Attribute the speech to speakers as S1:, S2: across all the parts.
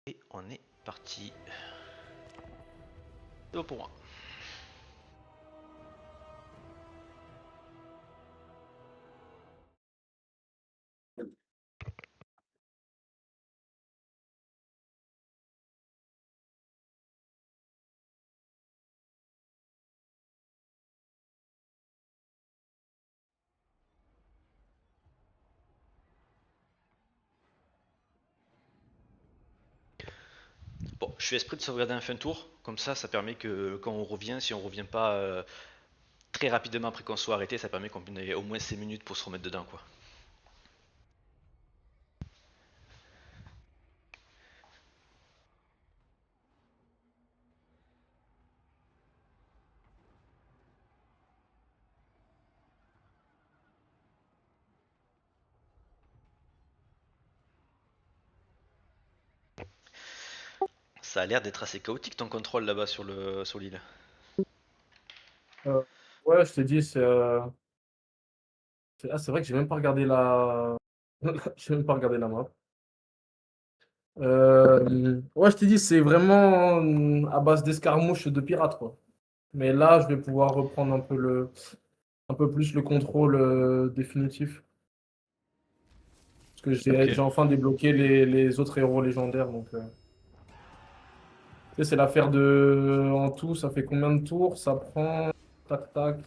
S1: Et on est parti. C'est bon pour moi. Bon, je suis esprit de sauvegarder un fin tour. Comme ça permet que quand on revient, si on revient pas très rapidement après qu'on soit arrêté, ça permet qu'on ait au moins 5 minutes pour se remettre dedans, quoi. Ça a l'air d'être assez chaotique ton contrôle là-bas sur l'île.
S2: Euh, ouais, je t'ai dit, ah, c'est vrai que j'ai même pas regardé la. J'ai même pas regardé la map. Ouais, je t'ai dit, c'est vraiment à base d'escarmouches de pirates, quoi. Mais là, je vais pouvoir reprendre un peu plus le contrôle définitif. Parce que
S1: Ok.
S2: j'ai enfin débloqué les autres héros légendaires. Donc, tu sais, c'est l'affaire de. En tout, ça fait combien de tours? Ça prend. Tac, tac.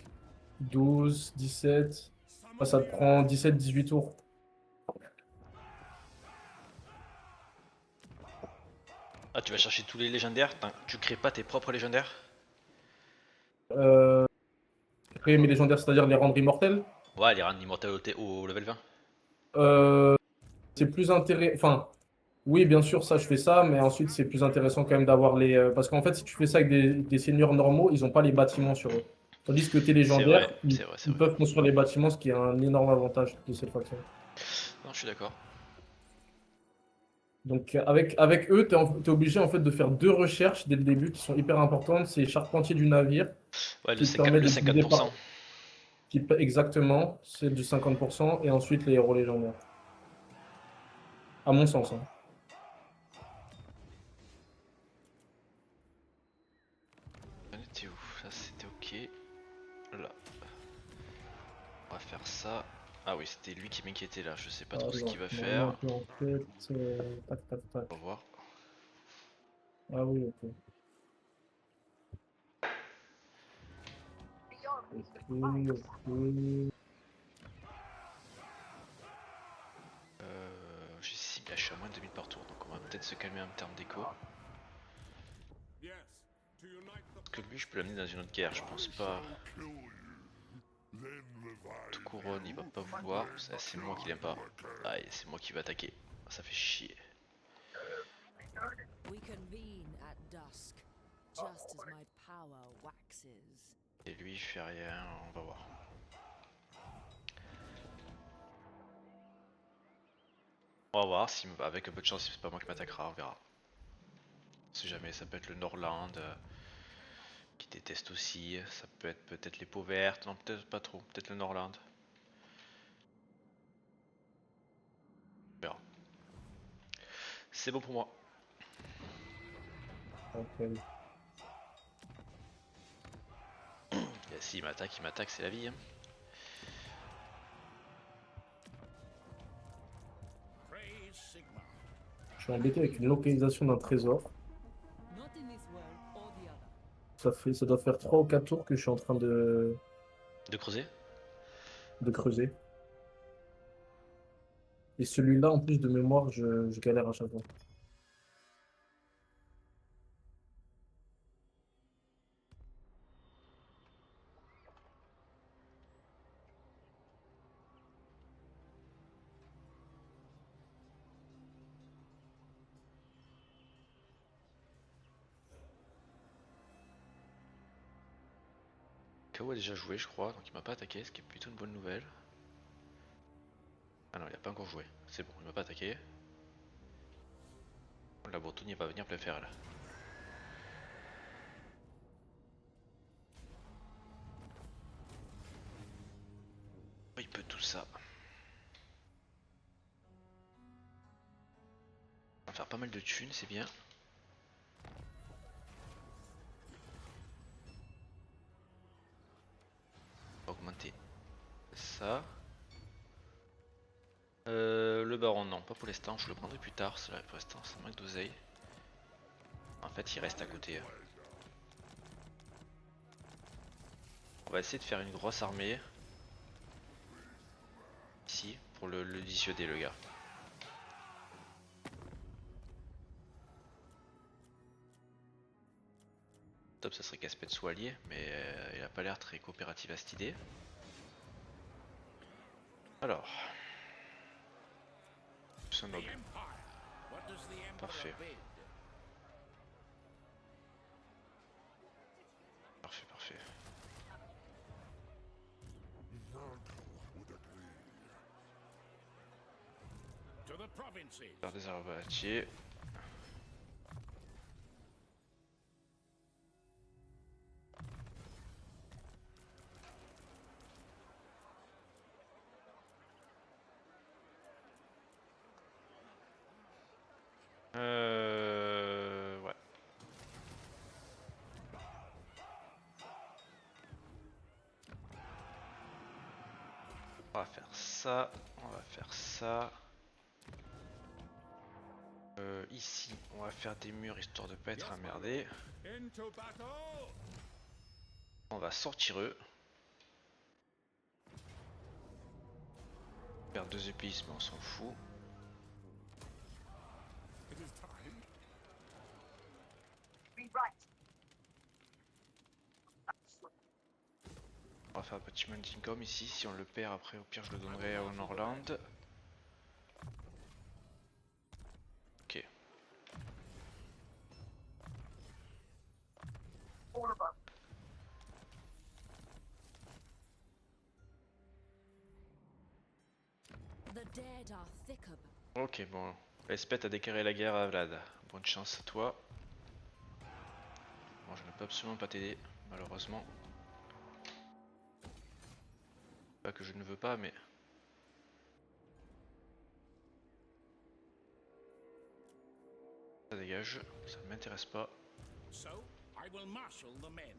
S2: 12, 17. Bah, ça te prend 17, 18 tours.
S1: Ah, tu vas chercher tous les légendaires. Tu crées pas tes propres légendaires?
S2: Euh, Créer mes légendaires, c'est-à-dire les rendre immortels.
S1: Ouais, les rendre immortels au level 20.
S2: Euh, c'est plus intéressant. Enfin, oui, bien sûr, ça, je fais ça, mais ensuite, c'est plus intéressant quand même d'avoir les. Parce qu'en fait, si tu fais ça avec des seigneurs normaux, ils n'ont pas les bâtiments sur eux. Tandis que tes
S1: C'est vrai,
S2: légendaires,
S1: c'est vrai, c'est
S2: ils
S1: vrai.
S2: peuvent construire les bâtiments, ce qui est un énorme avantage de cette faction.
S1: Non, je suis d'accord.
S2: Donc, avec eux, tu es obligé en fait de faire deux recherches dès le début qui sont hyper importantes. C'est charpentier du navire,
S1: Ouais,
S2: qui te permet
S1: le
S2: de diviser
S1: 50%.
S2: par. Exactement, c'est du 50%, et ensuite les héros légendaires. À mon sens, hein.
S1: On était où? Ça c'était ok. Là, on va faire ça. Ah oui, c'était lui qui m'inquiétait là. Je sais pas trop ce
S2: Alors,
S1: qu'il va
S2: je me remets un
S1: faire.
S2: peu en tête. Tac, tac,
S1: On
S2: tac.
S1: va voir.
S2: Ah oui, ok. Ok, ok.
S1: J'ai 6, je suis à moins de 2000 par tour, donc on va peut-être se calmer en termes d'écho. Parce que lui, je peux l'amener dans une autre guerre, je pense pas. Tout couronne, il va pas vouloir. C'est moi qui l'aime pas. Aïe, c'est moi qui vais attaquer. Ça fait chier.
S3: We convene at dusk, just as my power waxes.
S1: Et lui, il fait rien, on va voir. On va voir, si, avec un peu de chance, si c'est pas moi qui m'attaquera, on verra. Si jamais, ça peut être le Norland, qui déteste aussi. Ça peut être peut-être les peaux vertes. Non, peut-être pas trop. Peut-être le Norland. On verra. C'est bon pour moi.
S2: Ok.
S1: Et s'il m'attaque, c'est la vie. Hein.
S2: Je suis embêté avec une localisation d'un trésor.
S3: Not in this world or the other.
S2: Ça doit faire 3 ou 4 tours que je suis en train
S1: De creuser.
S2: de creuser. Et celui-là, en plus de mémoire, je galère à chaque fois.
S1: KO a déjà joué, je crois, donc il m'a pas attaqué, ce qui est plutôt une bonne nouvelle. Ah non, il a pas encore joué. C'est bon, il m'a pas attaqué. La Bretonne, il va venir plein fer là. Oh, il peut tout ça. On va faire pas mal de thunes, c'est bien. Augmenter ça. Le baron non, pas pour l'instant, je le prendrai plus tard, cela pour l'instant ça manque d'oseille. En fait il reste à côté. On va essayer de faire une grosse armée. Ici, pour le dissuader le gars. Top ça serait qu'Aspet soit allié, mais il a pas l'air très coopératif à cette idée. Alors. Son noble. Parfait. Parfait, parfait. Faire des arbaletiers. Ouais. On va faire ça, on va faire ça. Ici, on va faire des murs histoire de pas être emmerdé. On va sortir eux. Faire 2 épices, mais on s'en fout. On va faire un petit mounting com ici, si on le perd après au pire je le donnerai à Honorland. Ok.
S3: The dead are thicker.
S1: Ok bon. Espète a déclaré la guerre à Vlad. Bonne chance à toi. Bon je ne peux absolument pas t'aider, malheureusement. Pas que je ne veux pas mais... Ça dégage, ça ne m'intéresse pas.
S4: So, I will marshal the men.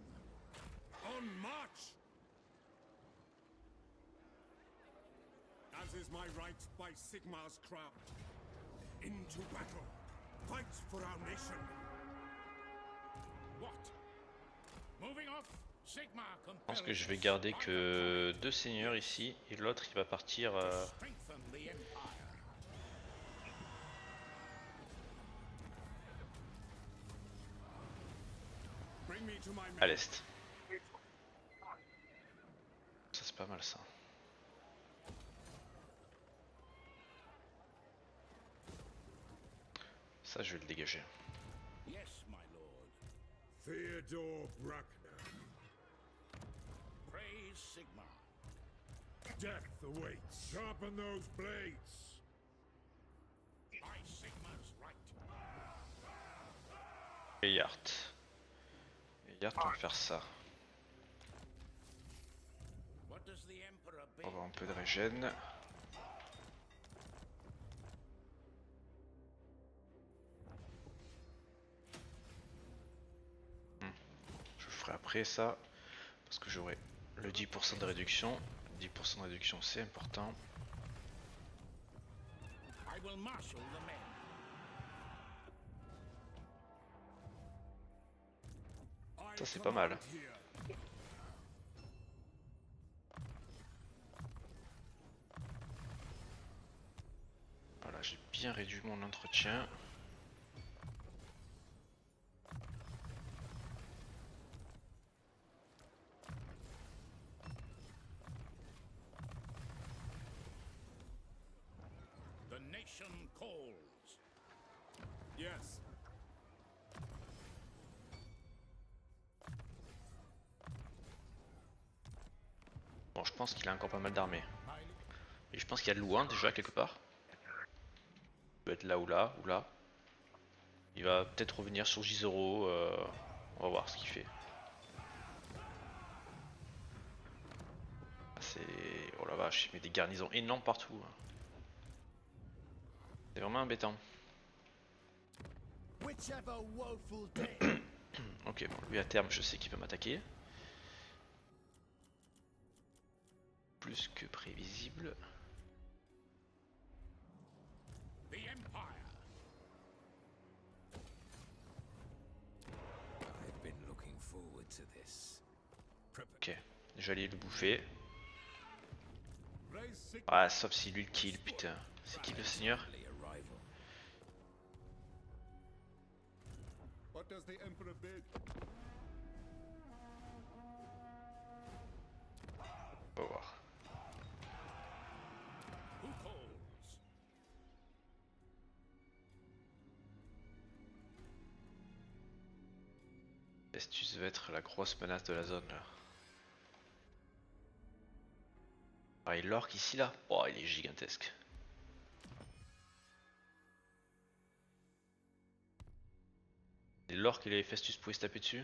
S4: On march! As is my right by Sigmar's crown. Into battle. Fight for our nation. What? Moving off. Sigmar
S1: Je pense que je vais garder que 2 seigneurs ici et l'autre il va partir
S4: strengthen the empire. Bring me to my
S1: à
S4: men.
S1: l'est. Ça c'est pas mal ça. Ça je vais le dégager.
S4: Yes, my lord.
S5: Theodore Bruckner.
S4: Praise Sigmar.
S5: Death awaits. Sharpen those blades.
S4: By Sigmar's right.
S1: Et Yart. Et Yart on va faire ça.
S4: What does the emperor
S1: On va
S4: bid?
S1: avoir un peu de régène. Je ferai après ça. Parce que j'aurai le 10% de réduction. 10% de réduction c'est important.
S4: I will marshal the men.
S1: Ça c'est pas mal. Voilà, j'ai bien réduit mon entretien.
S4: The nation calls.
S5: Yes.
S1: Bon, je pense qu'il a encore pas mal d'armées. Et je pense qu'il y a Louan déjà quelque part. Il peut être là ou là ou là. Il va peut-être revenir sur J0. On va voir ce qu'il fait. C'est... Oh la vache, il met des garnisons énormes partout. C'est vraiment embêtant.
S4: whichever woeful day.
S1: Ok, bon, lui à terme, je sais qu'il va m'attaquer. Plus que prévisible.
S4: The Empire. I've been looking forward to this.
S1: Ok, j'allais le bouffer.
S4: Raise Sigmar.
S1: Ah, sauf si lui le kill, putain. C'est qui le seigneur?
S4: What does the Emperor bid?
S1: On va voir.
S4: Who calls?
S1: Estus va être la grosse menace de la zone là. Ah, et l'orc ici là, oh il est gigantesque. Et l'orc et les Festus pouvaient se taper dessus.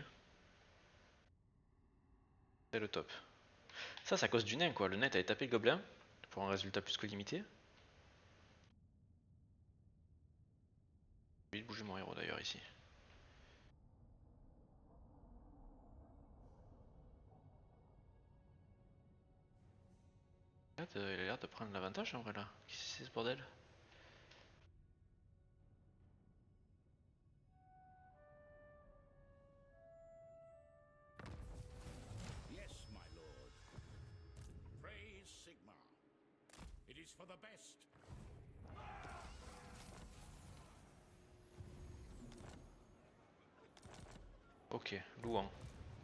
S1: C'est le top. Ça, c'est à cause du nain quoi, le nain avait tapé le gobelin pour un résultat plus que limité. J'ai oublié de bouger mon héros d'ailleurs ici. Il a l'air de prendre l'avantage en vrai là. Qu'est-ce que c'est ce bordel?
S4: Yes, my lord. Praise Sigmar. It is for the best.
S1: Ok, louant.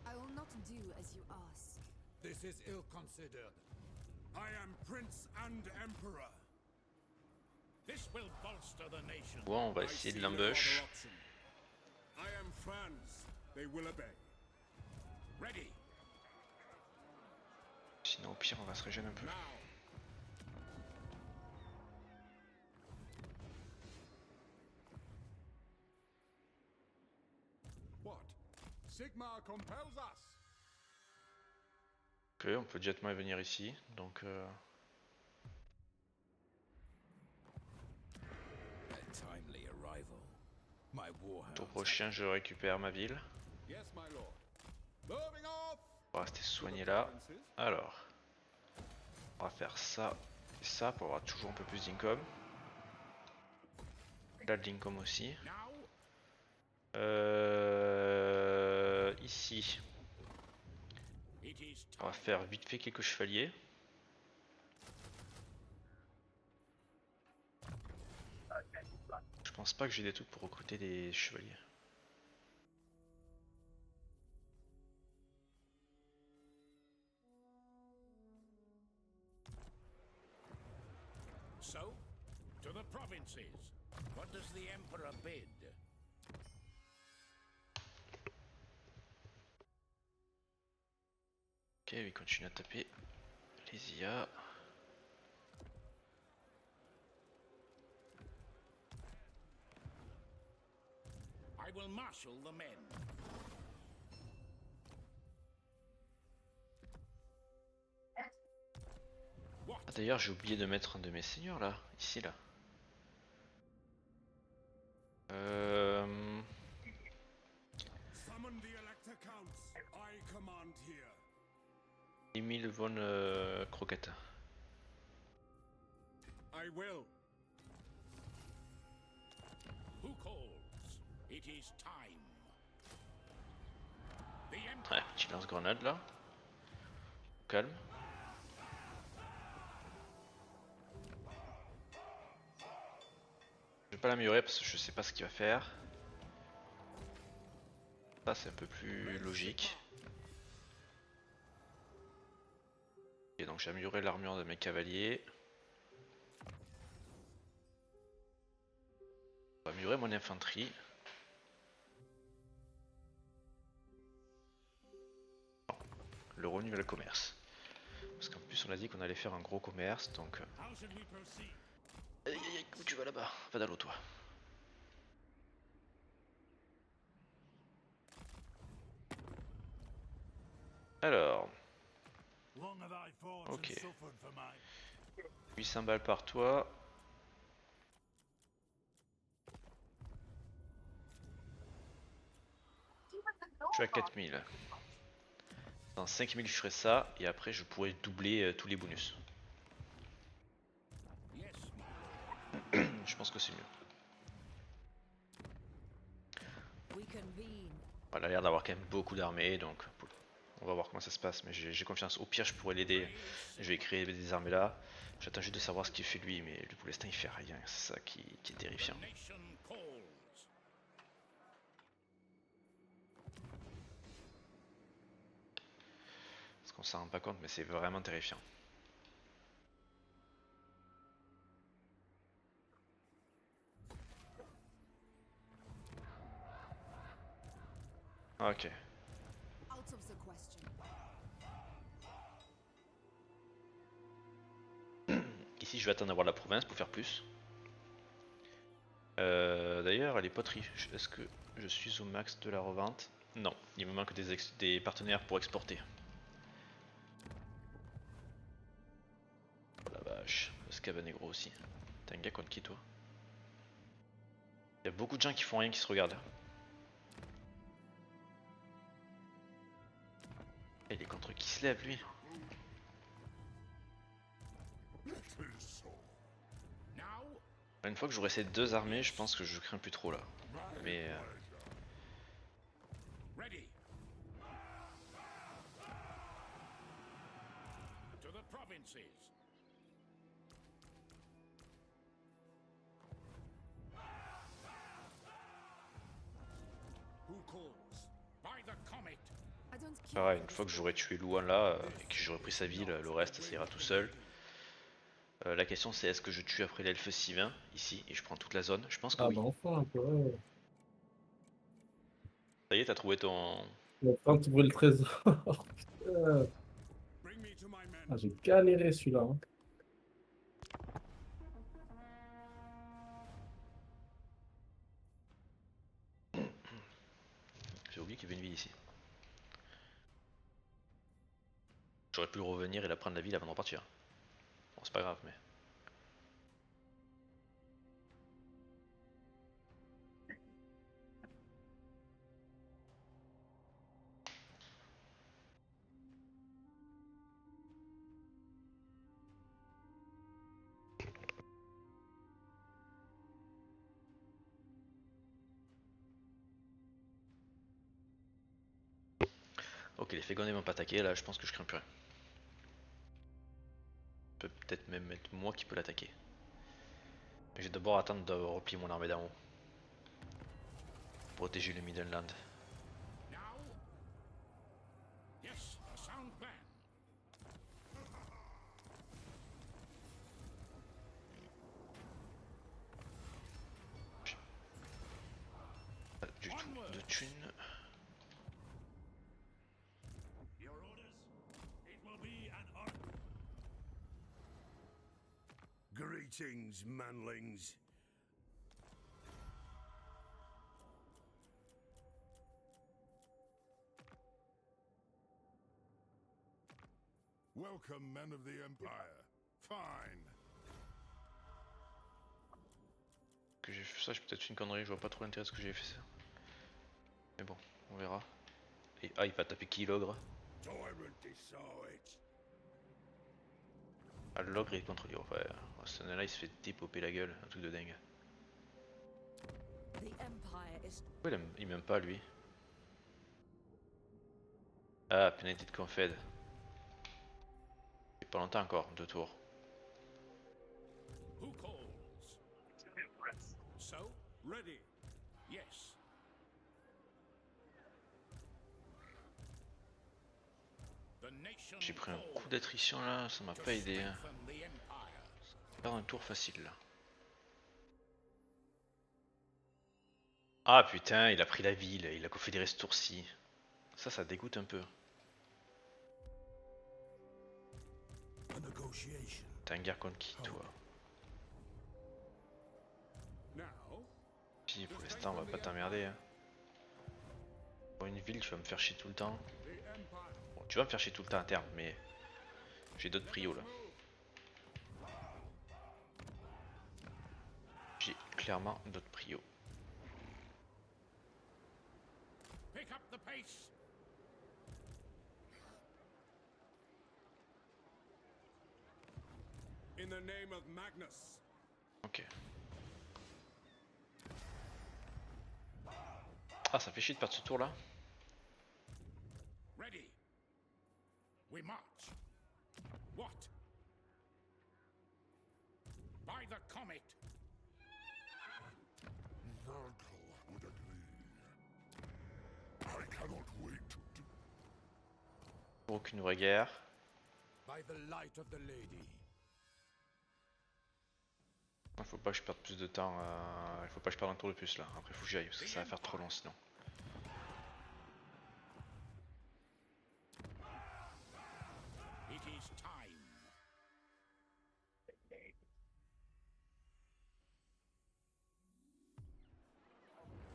S3: I will not do as you ask.
S4: This is ill considered. I am Prince and Emperor. This will bolster the nation.
S1: Bon, on va
S4: I
S1: essayer de
S4: see no
S1: l'ambush.
S4: other option. I am Franz. They will obey. Ready
S1: Sinon au pire on va se régénérer un peu.
S4: now. What? Sigmar compels us.
S1: Ok, on peut directement venir ici, donc
S4: A timely arrival. My warhounds.
S1: tour prochain je récupère ma ville.
S4: Yes, my lord. Moving off.
S1: On va rester soigné là. Alors, on va faire ça et ça pour avoir toujours un peu plus d'income. Là de l'income aussi.
S4: Now.
S1: Ici,
S4: It is
S1: on va faire vite fait quelques chevaliers. Je pense pas que j'ai des trucs pour recruter des chevaliers.
S4: So, to the provinces. What does the Emperor bid?
S1: Ok, il continue à taper les IA.
S4: I will marshal the men. What?
S1: Ah, d'ailleurs j'ai oublié de mettre un de mes seigneurs là, ici là.
S4: Summon the Elector Counts. I command here.
S1: Emile von Croquette.
S4: I will. Who calls? It is time. The Emperor.
S1: Ouais, petit lance-grenade là. Calme. Je vais pas l'améliorer parce que je sais pas ce qu'il va faire. Ça c'est un peu plus logique. Et donc j'ai amélioré l'armure de mes cavaliers. On va améliorer mon infanterie. Non, le renouvel commerce. Parce qu'en plus on a dit qu'on allait faire un gros commerce donc...
S4: How should we proceed?
S1: Aïe aïe aïe, où tu vas là-bas? Va dans l'eau toi. Alors,
S4: Long have I fought
S1: Ok.
S4: and suffered for my
S1: 800 balles par toi. Je suis à 4000. Dans 5000 je ferai ça et après je pourrais doubler tous les bonus.
S4: Yes,
S1: Je pense que c'est mieux.
S3: We convene.
S1: Voilà, il a l'air d'avoir quand même beaucoup d'armées donc on va voir comment ça se passe. Mais j'ai confiance. Au pire je pourrais l'aider. Je vais créer des armées là. J'attends juste de savoir ce qu'il fait lui, mais lui pour l'instant il fait rien. C'est ça qui est terrifiant.
S4: the nation calls.
S1: Parce qu'on s'en rend pas compte, mais c'est vraiment terrifiant. Ok.
S3: Out of the question.
S1: Ici je vais attendre d'avoir la province pour faire plus. D'ailleurs, les poteries, est-ce que je suis au max de la revente? Non, il me manque des partenaires pour exporter. Oh la vache, le Scabanegro aussi. T'es un gars contre qui toi? Il y a beaucoup de gens qui font rien, qui se regardent. Et il est contre qui se lève lui?
S4: Now,
S1: Une fois que j'aurai ces deux armées, je pense que je crains plus trop là. Mais
S4: ready. To the provinces. Who calls? By the comet.
S3: I don't care
S1: pareil,
S3: for
S1: une
S3: this
S1: fois que j'aurai tué Louan là et que j'aurai pris sa ville, le reste ça ira tout seul. La question c'est est-ce que je tue après l'elfe Sylvain ici et je prends toute la zone? Je pense que
S2: Ah
S1: oui.
S2: bah enfin, un peu. Ouais.
S1: Ça y est, t'as trouvé ton...
S2: On est en train de trouver le trésor. Putain.
S4: Bring me to my men.
S2: Ah, j'ai galéré celui-là. Hein.
S1: J'ai oublié qu'il y avait une ville ici. J'aurais pu revenir et la prendre la ville avant de repartir. Bon, c'est pas grave, mais... Ok, les Fégonais m'ont pas attaqué, là je pense que je crains plus rien. Je peux peut-être même être moi qui peux l'attaquer. Mais je vais d'abord attendre de replier mon armée d'en haut. Protéger le Middenland.
S4: Now? Yes, a sound plan.
S1: Pas du tout de thunes.
S4: Your orders? It will be an order.
S5: Greetings, manlings. Welcome, men of the Empire. Fine.
S1: Que j'ai fait ça, j'ai peut-être fait une connerie, je vois pas trop l'intérêt de ce que j'ai fait ça. Mais bon, on verra. Et ah, il va taper qui l'ogre?
S5: Tyrant decide.
S1: Ah, l'ogre il est contre lui. Ouais, ce là il se fait dépoper la gueule, un truc de dingue.
S3: The Empire is
S1: Pourquoi il m'aime pas lui? Ah, pénalité de confed. Et pas longtemps encore, 2 tours.
S4: Who calls? So, ready. Yes. The nation
S1: J'ai pris un
S4: calls
S1: coup d'attrition là, ça m'a
S4: to
S1: pas aidé. Hein.
S4: strengthen the empire.
S1: Faire un tour facile là. Ah putain, il a pris la ville, il a confédéré ce tour-ci. Ça dégoûte un peu.
S5: A negotiation.
S1: T'es un guerre contre qui toi?
S4: Now,
S1: Puis pour l'instant on va pas t'emmerder. Hein. Pour une ville tu vas me faire chier tout le temps.
S4: the empire.
S1: Bon, tu vas me faire chier tout le temps à terme, mais j'ai d'autres prios là. J'ai clairement d'autres prios.
S4: Pick Pick up the pace. In the name of Magnus.
S1: Ok. Ah, ça fait chier de perdre ce tour là.
S4: Ready. We march. What? By the comet.
S5: Nurgle would agree. I cannot wait to do.
S1: Aucune vraie guerre.
S4: By the light of the lady.
S1: Il faut pas que je perde plus de temps. Il faut pas que je perde un tour de plus là. Après, faut que j'y aille parce que ça va faire trop long sinon.
S4: It is time.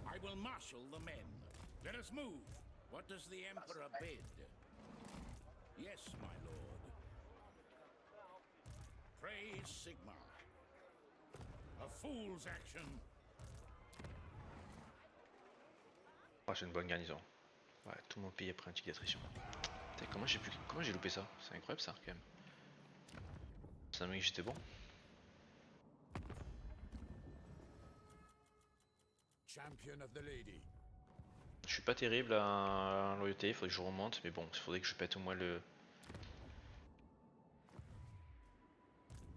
S4: I will marshal the men. Let us move. What does the Emperor bid? Yes, my lord. Praise Sigmar. A fool's action.
S1: Ah, j'ai une bonne garnison. Ouais, tout mon pays a pris un ticket d'attrition. Putain, comment j'ai loupé ça? C'est incroyable ça quand même. C'est un mec j'étais bon.
S4: Champion of the lady.
S1: Je suis pas terrible en loyauté, il faudrait que je remonte, mais bon, il faudrait que je pète au moins le...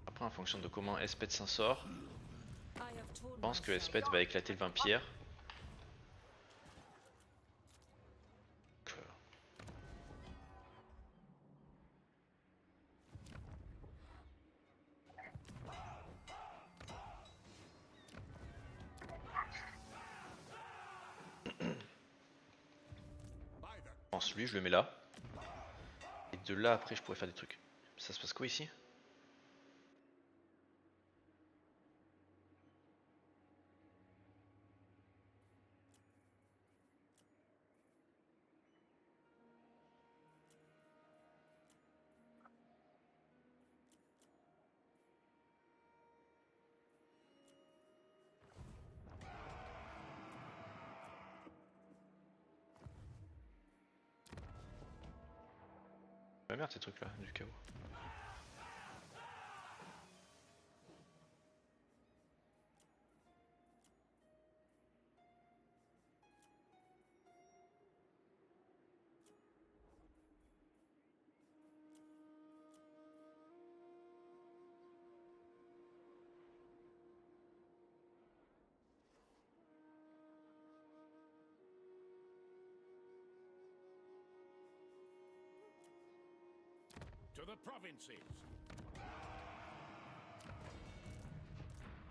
S1: Après en fonction de comment Espet s'en sort,
S3: I have told
S1: je pense que
S3: myself
S1: Espet va éclater le vampire. Donc,
S4: By the
S1: je pense lui, je le mets là. Et de là après je pourrais faire des trucs. Ça se passe quoi ici? Ah merde ces trucs là, du chaos.
S4: to the provinces.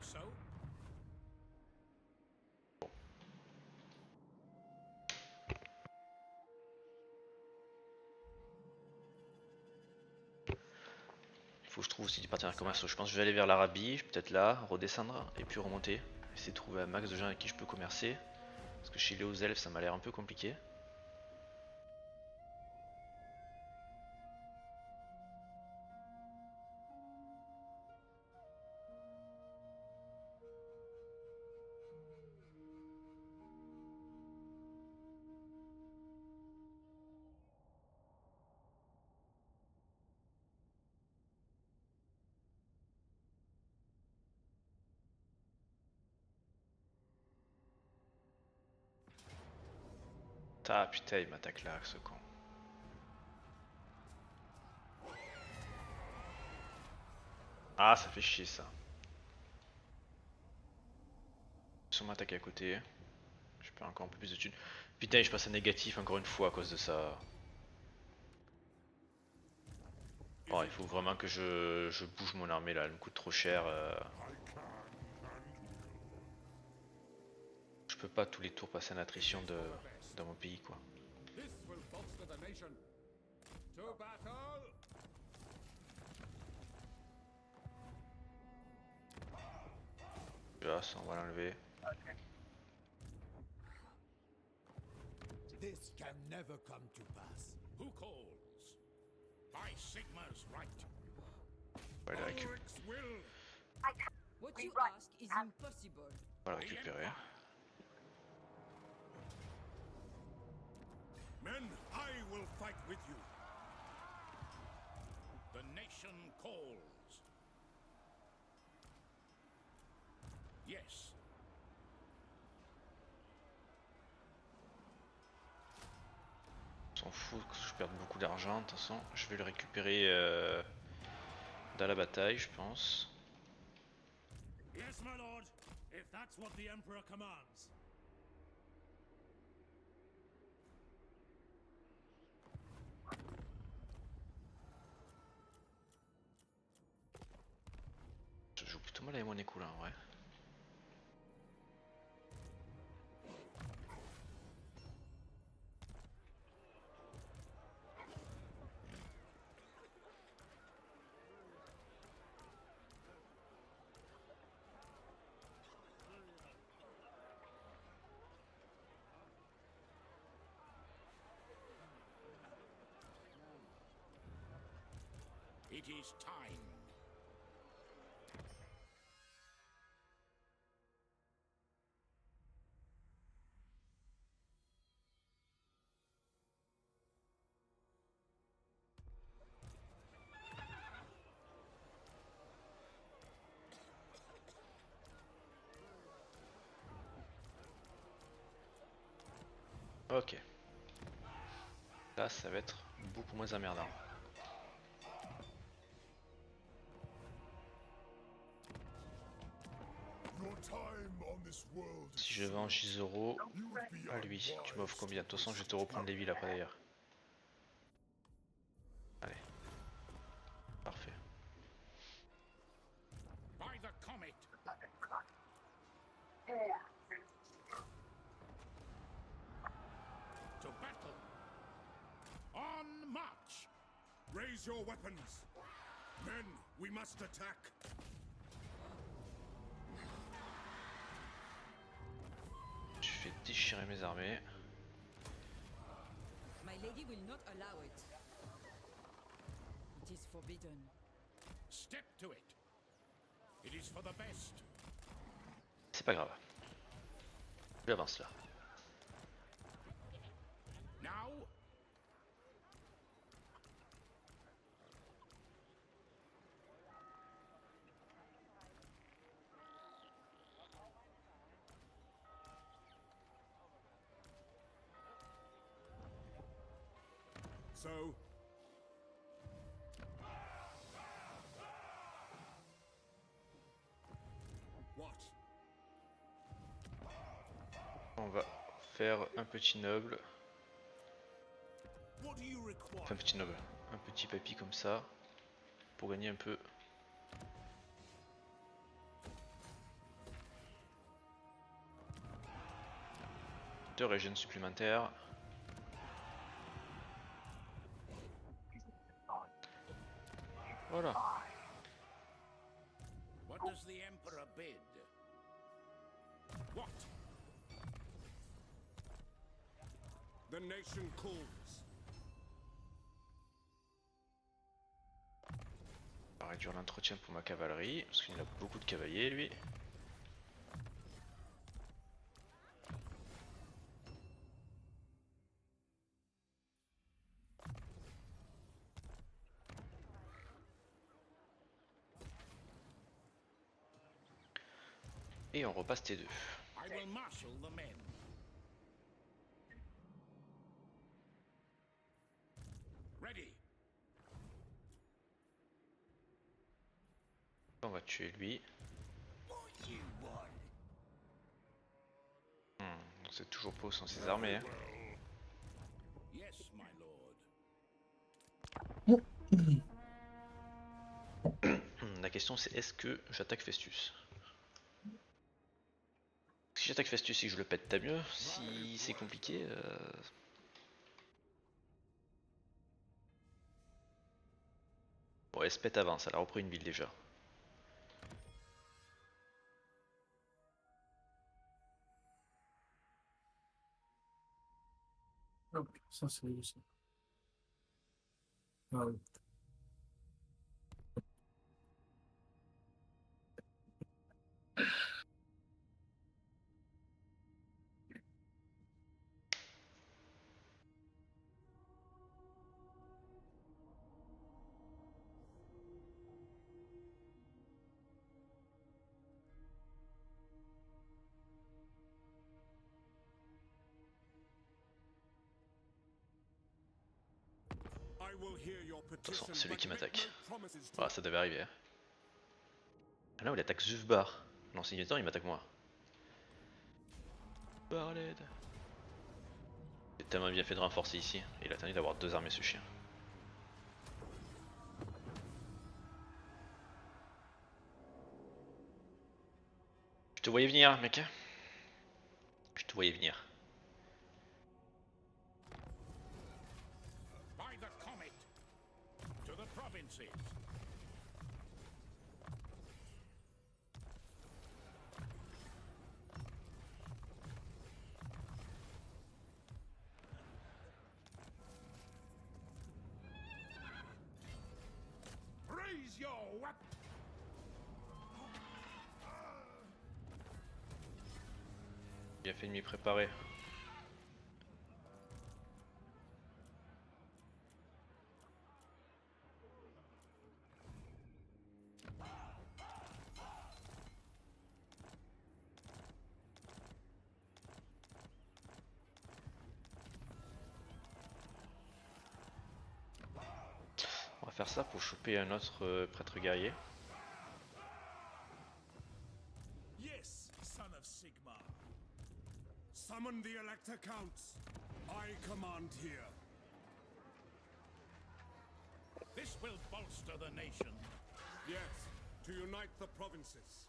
S4: So?
S1: Il faut que je trouve aussi des partenaires commerciaux. Je pense que je vais aller vers l'Arabie, peut-être là, redescendre et puis remonter. Essayer de trouver un max de gens avec qui je peux commercer. Parce que chez les hauts elfes ça m'a l'air un peu compliqué. Ah putain, il m'attaque là, ce con. Ah, ça fait chier ça. Ils sont m'attaquer à côté. Je perds encore un peu plus de thunes. Putain, je passe à négatif encore une fois à cause de ça. Oh, il faut vraiment que je bouge mon armée là, elle me coûte trop cher. Je peux pas tous les tours passer en attrition dans mon pays quoi.
S4: This will bolster the nation. To battle!
S1: Là, ça, on va l'enlever.
S5: This can never come to pass.
S4: Who calls? By Sigma's right.
S1: On va les récupérer.
S4: Ulrich's will.
S3: What you ask is impossible.
S1: On va le récupérer.
S4: Then I will fight with you. The nation calls. Yes.
S1: On s'en fout que je perde beaucoup d'argent, de toute façon. Je vais le récupérer dans la bataille, je pense.
S6: Yes, my lord, if that's what the Emperor commands.
S1: Je joue plutôt mal avec mon écou là en vrai.
S4: It is time.
S1: Ok. Là, ça va être beaucoup moins emmerdant.
S5: Your time on this world is
S1: Si je vends Gisoro
S5: You'd be
S1: à lui, tu m'offres
S5: unwise
S1: combien? De
S5: to
S1: toute façon, je vais te reprendre les villes après d'ailleurs. Allez. Parfait.
S4: By the comet. To battle. On march.
S6: Raise your weapons. Men, we must attack.
S1: Je vais déchirer mes armées.
S3: My lady will not allow it. It is forbidden.
S4: Step to it. It is for the best.
S1: C'est pas grave. J'avance là.
S4: Now.
S6: So, what?
S1: On va faire un petit noble.
S6: What do you require?
S1: Enfin, un petit noble. Un petit papy comme ça. Pour gagner un peu. De régions supplémentaires. Voilà.
S4: What does the Emperor bid? What?
S6: The nation calls.
S1: On va réduire l'entretien pour ma cavalerie. Parce qu'il a beaucoup de cavaliers lui. Et on repasse T2.
S4: I will marshal the men. Ready.
S1: On va tuer lui. C'est toujours pas où sont ses armées. Hein.
S4: Yes, my lord.
S1: La question c'est est-ce que j'attaque Festus? Si j'attaque Festus et que je le pète, t'as mieux. Si c'est compliqué... Bon, Espète avance, elle a repris une ville déjà.
S2: Hop, ça c'est où ça? Ah oui.
S1: De toute façon, c'est lui qui m'attaque. Voilà, ça devait arriver. Hein. Ah là, il attaque Zufbar. L'ancien temps, il m'attaque moi. Par l'aide. J'ai tellement bien fait de renforcer ici. Il a attendu d'avoir 2 armées ce chien. Je te voyais venir, mec. Je te voyais venir.
S4: By the comet! To the provinces! Raise your weapon!
S1: Bien fait de m'y préparer. On va faire ça pour choper un autre prêtre guerrier.
S6: Yes, son of Sigmar. Summon the Elector Counts. I command here.
S4: This will bolster the nation.
S6: Yes, to unite the provinces.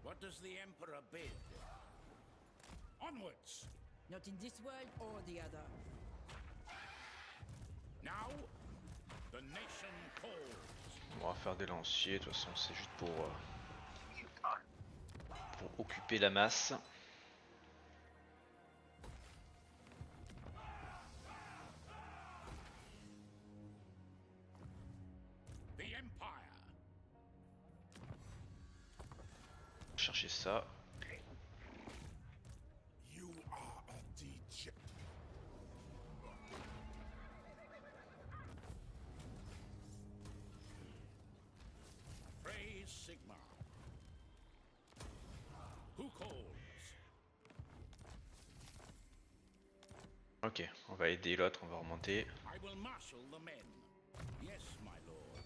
S4: What does the Emperor bid? Onwards!
S3: Not in this world or the other.
S4: Now, the nation calls.
S1: On va faire des lanciers, de toute façon c'est juste pour occuper la masse.
S4: The Empire.
S1: Chercher ça.
S5: You are a degenerate.
S4: Praise Sigmar. Who calls?
S1: Ok, on va aider l'autre, on va remonter.
S4: I will marshal the men. Yes, my lord.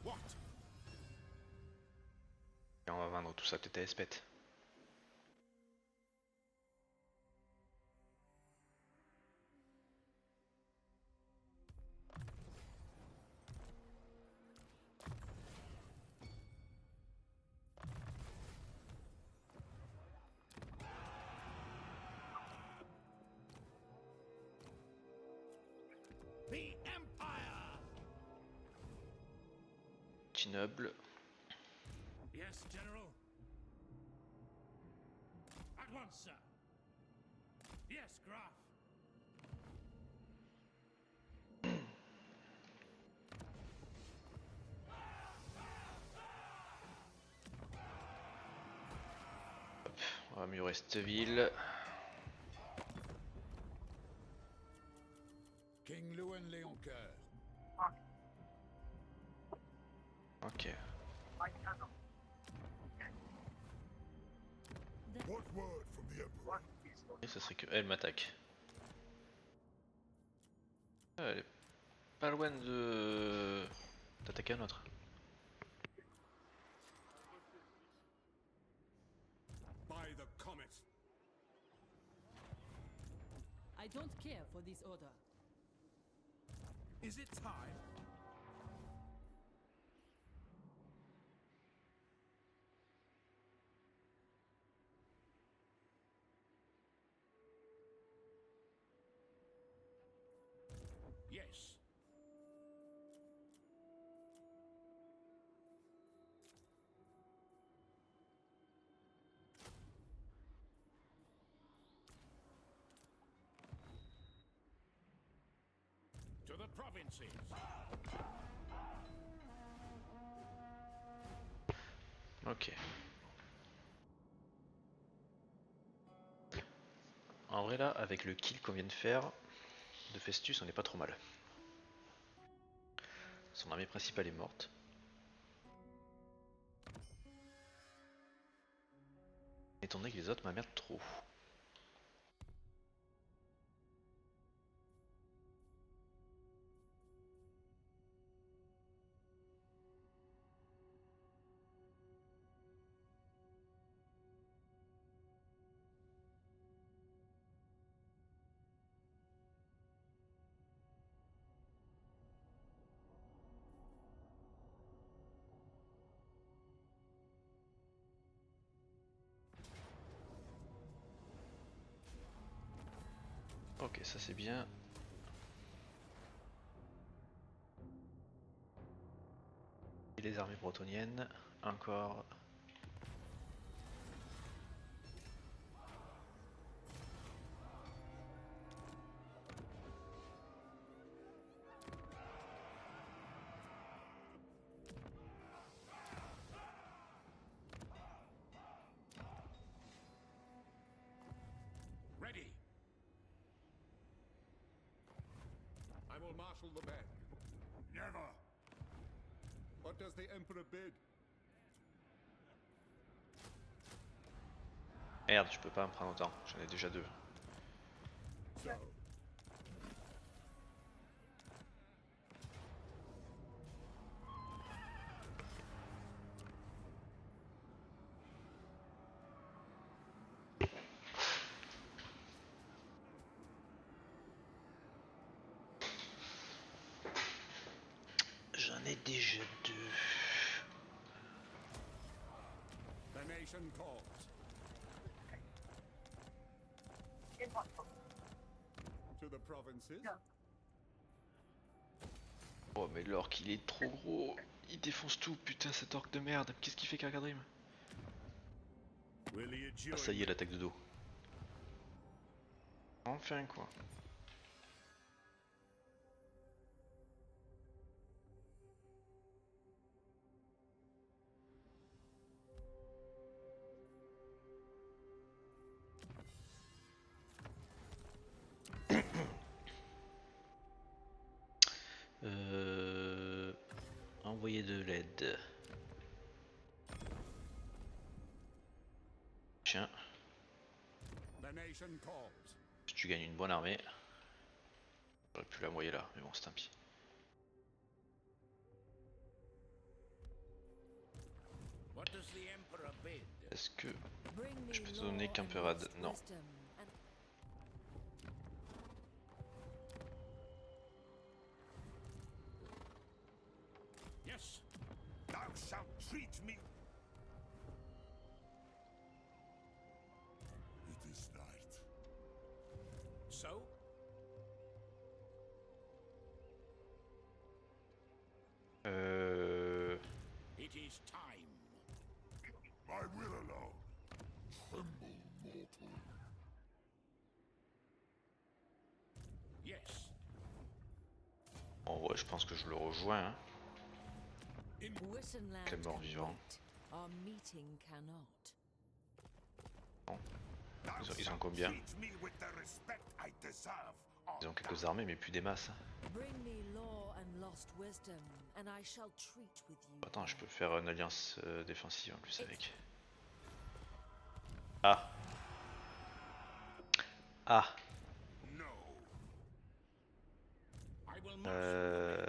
S4: What?
S1: Et on va vendre tout ça peut-être à Espette.
S4: The Empire!
S1: Petit noble.
S6: Yes, General. At once, sir. Yes, Graf.
S1: On va améliorer cette ville.
S4: King Lewin Léoncoeur.
S1: Ok.
S5: What word from the Emperor?
S1: Et ça serait que elle m'attaque. Ah, elle est pas loin de d'attaquer un autre.
S6: By the comet.
S3: I don't care for this order.
S6: Is it time?
S4: Yes. To the provinces.
S1: Ok. En vrai là, avec le kill qu'on vient de faire de Festus, on n'est pas trop mal. Son armée principale est morte. Étant donné que les autres m'emmerdent trop. Ok, ça c'est bien. Et les armées bretoniennes, encore.
S4: Ready.
S5: I will marshal the band.
S4: Never.
S5: What does the Emperor bid?
S1: Merde, je peux pas me prendre autant, j'en ai déjà 2.
S5: So,
S1: J'en ai déjà 2.
S5: the nation calls. To the provinces.
S1: Oh mais l'orc il est trop gros, il défonce tout, putain cet orc de merde, qu'est-ce qu'il fait Kargadrim?
S6: Will you
S1: Ah
S6: join
S1: ça y est
S6: me?
S1: l'attaque de dos. Enfin quoi. Envoyer de l'aide. Tiens,
S5: The nation calls.
S1: si tu gagnes une bonne armée. J'aurais pu l'envoyer là, mais bon c'est tant pis.
S4: What does the Emperor bid?
S1: Est-ce que
S3: Bring me
S1: je peux te
S3: lore
S1: donner
S3: and
S1: qu'Imperad?
S3: lost
S1: Non.
S3: wisdom, and
S4: Yes.
S5: Thou shalt treat me. It is night.
S4: So? It is time.
S5: My will alone. Tremble, mortal.
S4: Yes.
S1: En vrai je pense que je le rejoins. Hein.
S3: Wittenland
S1: Quel mort
S3: can
S1: vivant.
S3: wait. Our meeting cannot.
S5: Thou
S1: Ils ont
S5: shalt
S1: combien?
S5: treat me with the respect I deserve.
S1: Ils ont quelques armées mais plus des masses.
S3: Bring me lore and lost wisdom, and I shall treat with you.
S1: Attends, je peux faire une alliance défensive en plus avec. Ah. Ah.
S4: No. I will marshal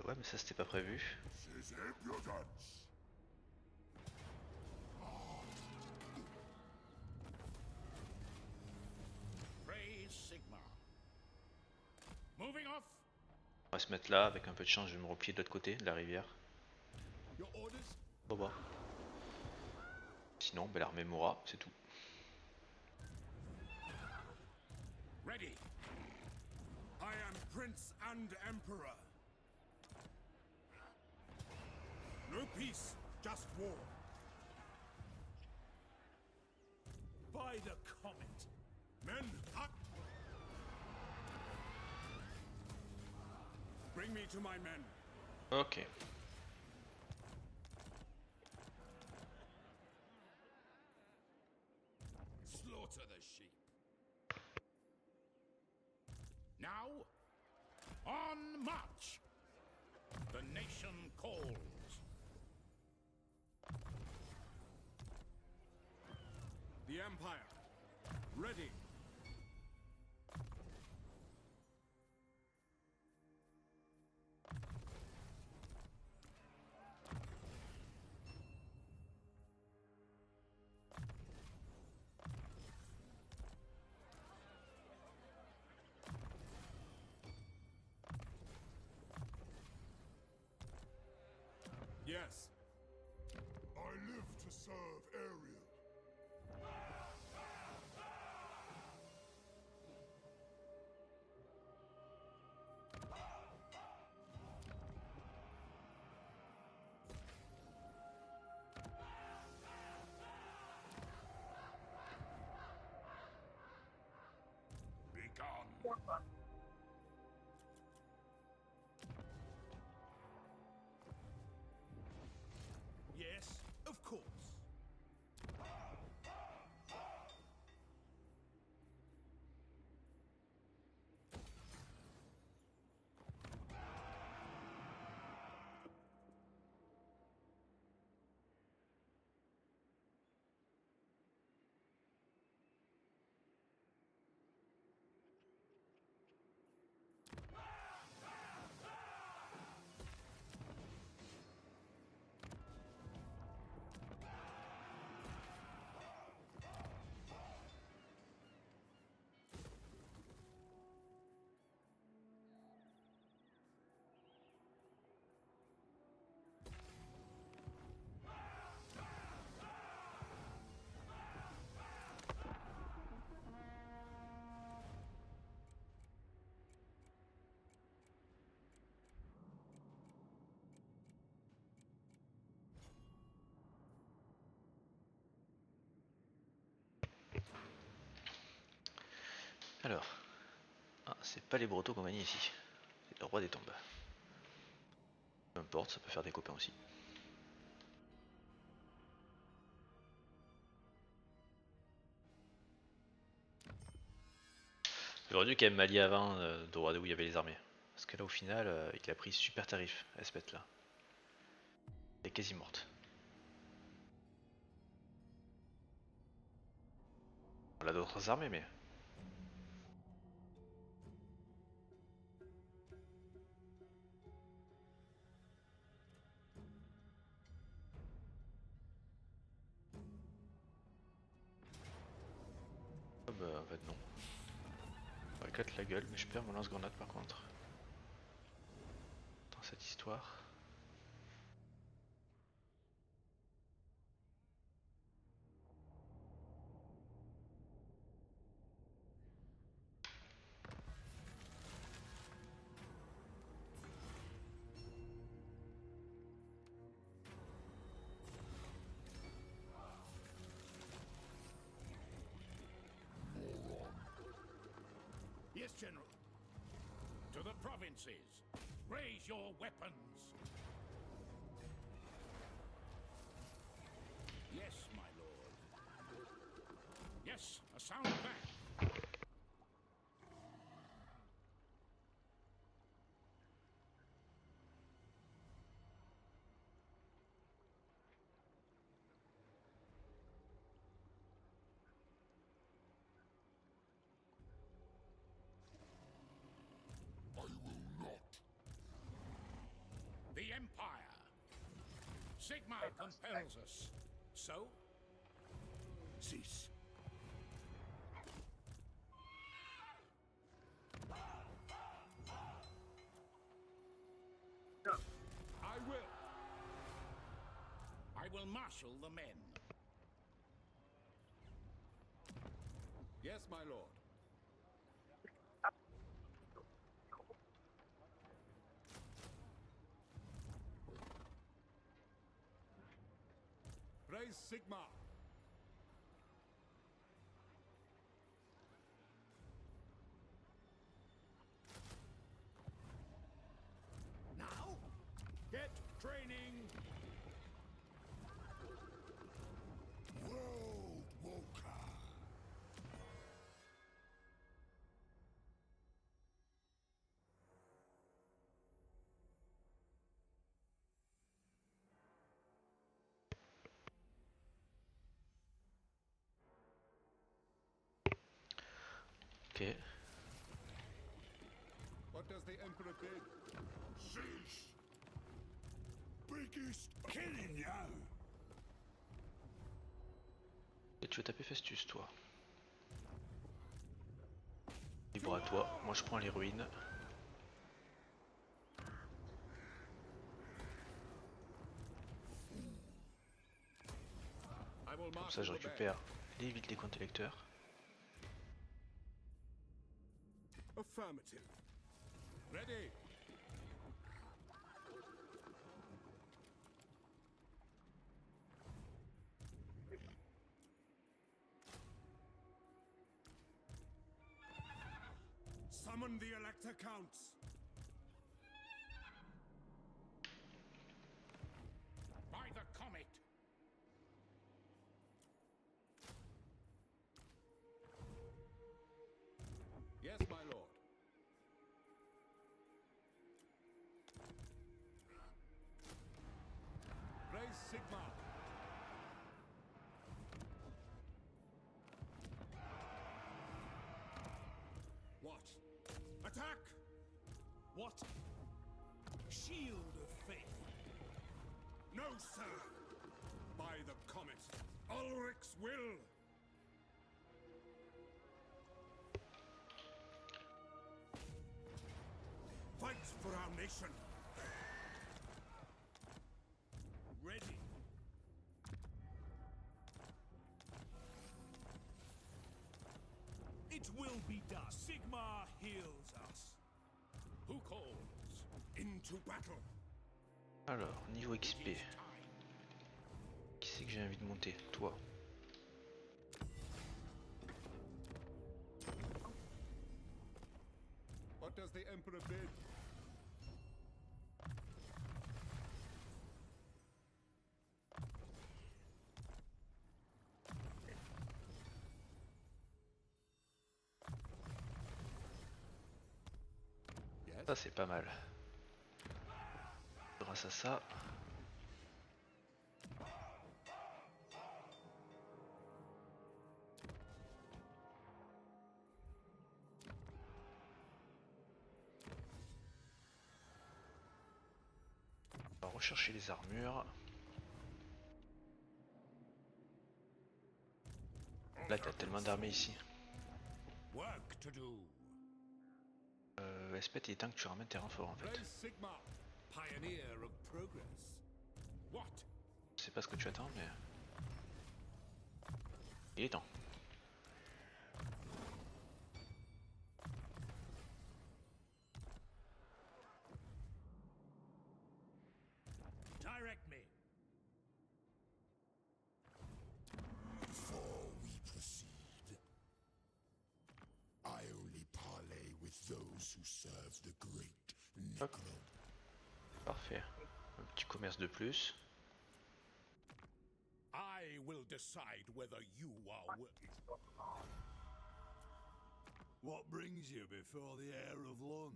S1: Ouais mais ça c'était pas prévu.
S5: His impudence.
S4: Praise Sigma. Moving off.
S1: On va se mettre là, avec un peu de chance je vais me replier de l'autre côté de la rivière.
S5: Your orders?
S1: Au revoir. Sinon, ben, l'armée mourra, c'est tout.
S4: Ready.
S6: I am Prince and Emperor. No peace, just war. By the comet. Men, up! Bring me to my men.
S1: Ok.
S4: Slaughter the sheep. Now, on march. The nation calls.
S6: Empire. Ready. Yes.
S5: I live to serve Ariel. Be gone.
S6: Yes, of course.
S1: Alors, ah, c'est pas les Bretons qu'on gagne ici, c'est le roi des tombes. Peu importe, ça peut faire des copains aussi. J'aurais dû quand même m'allier avant de où il y avait les armées. Parce que là au final, il a pris super tarif, Espèce là. Elle est quasi morte. On a d'autres armées mais... Ah bah en fait non. On va éclate la gueule mais je perds mon lance-grenade par contre. Dans cette histoire.
S4: Yes, General. To the provinces. Raise your weapons. Yes, my lord. Yes, a sound back.
S5: I will not.
S4: The Empire. Sigmar compels us. So?
S5: Cease.
S6: I will.
S4: I will marshal the men.
S6: Yes, my lord. Raise Sigma.
S4: Now? Get training.
S5: World Walker.
S1: Ok.
S5: What does the Emperor bid? Sheesh! Biggest killing ya!
S1: Et tu veux taper Festus, toi. Libre à toi. Moi, je prends les ruines.
S5: I will
S1: Comme ça, je récupère les comptes électeurs.
S5: Affirmative. Ready.
S6: Summon the Elector Counts.
S4: By the comet.
S5: Yes, my lord. Raise Sigma.
S6: What? Attack! What? Shield of faith.
S5: No, sir. By the comet. Ulrich's will.
S6: Fight for our nation. Ready. It will be done. Sigma heals us.
S4: Who calls?
S5: Into battle.
S1: Alors, niveau XP.
S4: It is time.
S1: Qui c'est que j'ai envie de monter? Toi.
S5: What does the Emperor bid? Yes.
S1: Ça, c'est pas mal. Grâce à ça. On va rechercher les armures. Là, t'as tellement d'armées ici.
S6: Work to do.
S1: Espèce, il est temps que tu ramènes tes renforts en fait.
S5: Raise Sigma.
S6: Pioneer of progress.
S4: What?
S1: Je sais pas ce que tu attends, mais. Il est temps.
S6: Direct me.
S5: Before we proceed, I only parley with those who serve the great
S1: Hop.
S5: Necro.
S1: Parfait. Un petit commerce de plus.
S4: I will decide whether you are
S6: What brings you before the heir of Lund?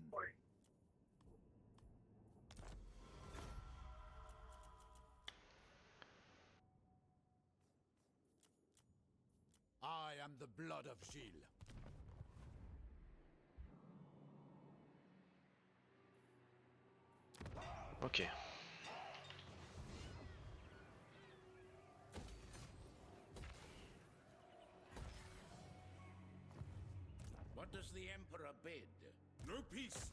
S4: I am the blood of Gilles.
S1: Ok.
S4: What does the Emperor bid?
S5: No peace.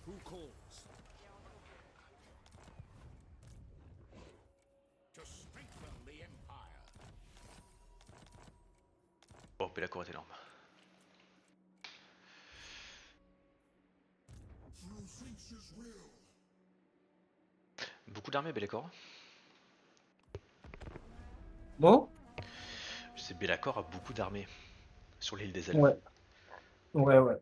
S6: Who calls?
S4: To strengthen the Empire.
S1: Oh, Bellacourt est énorme.
S5: Through Finch's will.
S1: Beaucoup d'armées, Bellacourt.
S2: Bon?
S1: Je sais, Bellacourt a beaucoup d'armées sur l'île des elfes.
S2: Ouais. Ouais, ouais.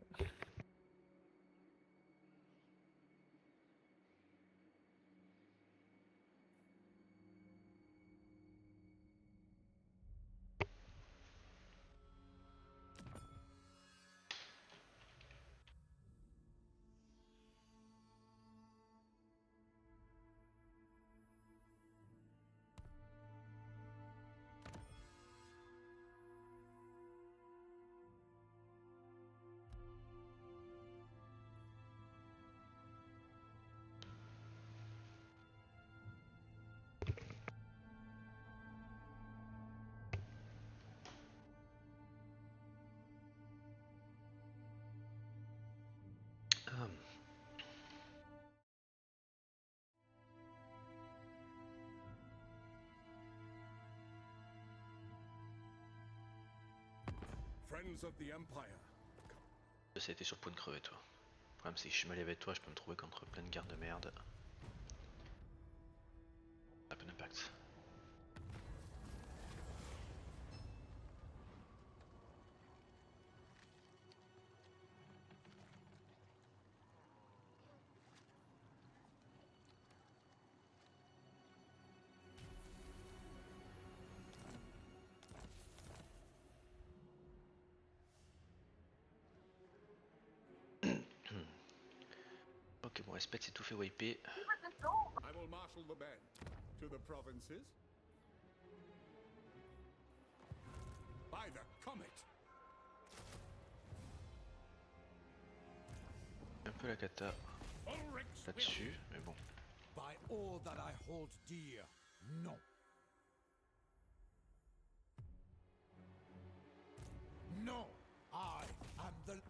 S5: Friends of the Empire.
S1: Ça a été sur le point de crever toi. Le problème c'est que je suis mal avec toi, je peux me trouver contre plein de gardes de merde. Ça peut d'impact. Ok, bon, Espèce s'est tout fait wiper.
S5: I will marshal the men to the provinces. By the comet.
S1: Un peu la cata
S4: Ulric's will.
S1: là-dessus, mais bon.
S6: By all that I hold dear, no. No, I am the...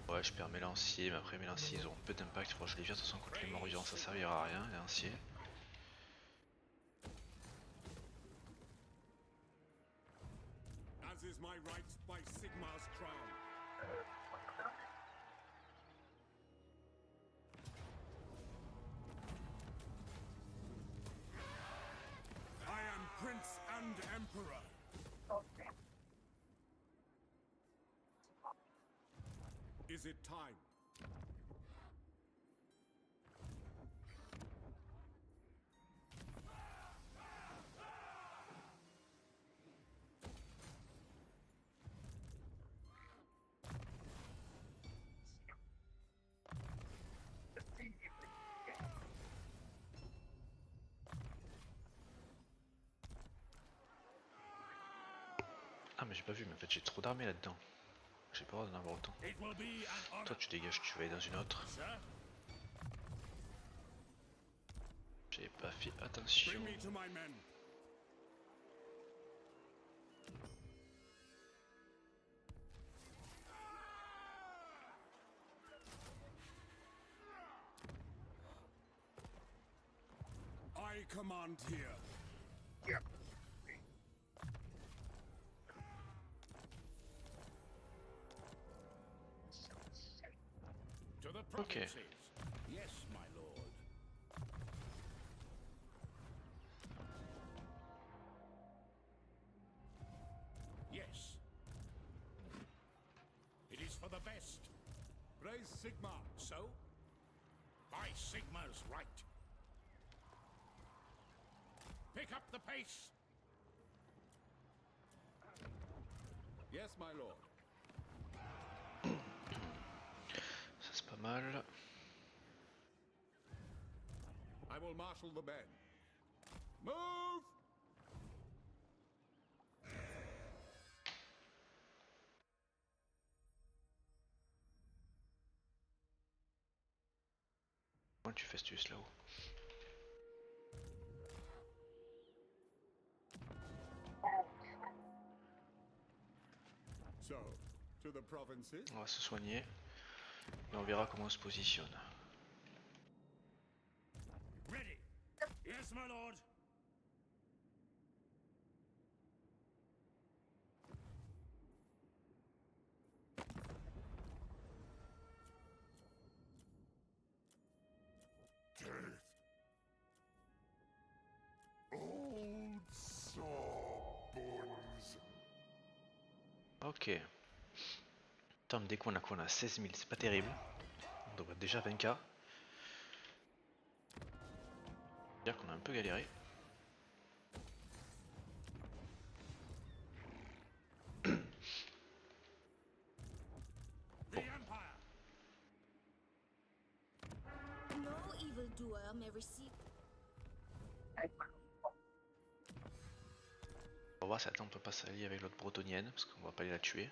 S1: Ouais, je perds mes lanciers, mais après mes lanciers ils auront peu d'impact. Faut que je les vire de toute façon contre les morts vivants, ça servira à rien, les lanciers.
S5: As is my right by Sigmar's crown. I am Prince and Emperor. Is it time?
S1: Ah mais j'ai pas vu, mais en fait j'ai trop d'armées là-dedans. J'ai pas le droit d'en avoir autant.
S6: It will be an honor,
S1: Toi tu dégages, tu vas aller dans une autre.
S6: sir.
S1: J'ai pas fait attention.
S5: Bring me to my men. I command here.
S4: To the
S1: Okay.
S4: provinces. Yes, my lord. Yes. It is for the best.
S5: Praise Sigmar.
S4: So? By Sigmar's right. Pick up the pace.
S5: Yes, my lord.
S1: Ça c'est pas mal.
S5: I will marshal the men. Move!
S1: Comment tu festus là-haut?
S5: So, to the provinces.
S1: On va se soigner. Et on verra comment on se positionne.
S6: Ready. Yes, my lord.
S5: Death. Old sore bones.
S1: Ok. Attends, dès qu'on a quoi? On a 16 000, c'est pas terrible. On devrait être déjà 20K. C'est-à-dire qu'on a un peu galéré.
S6: The Empire.
S7: No evildoer may receive.
S1: On va voir si attends, on peut pas s'allier avec l'autre bretonnienne, parce qu'on va pas aller la tuer.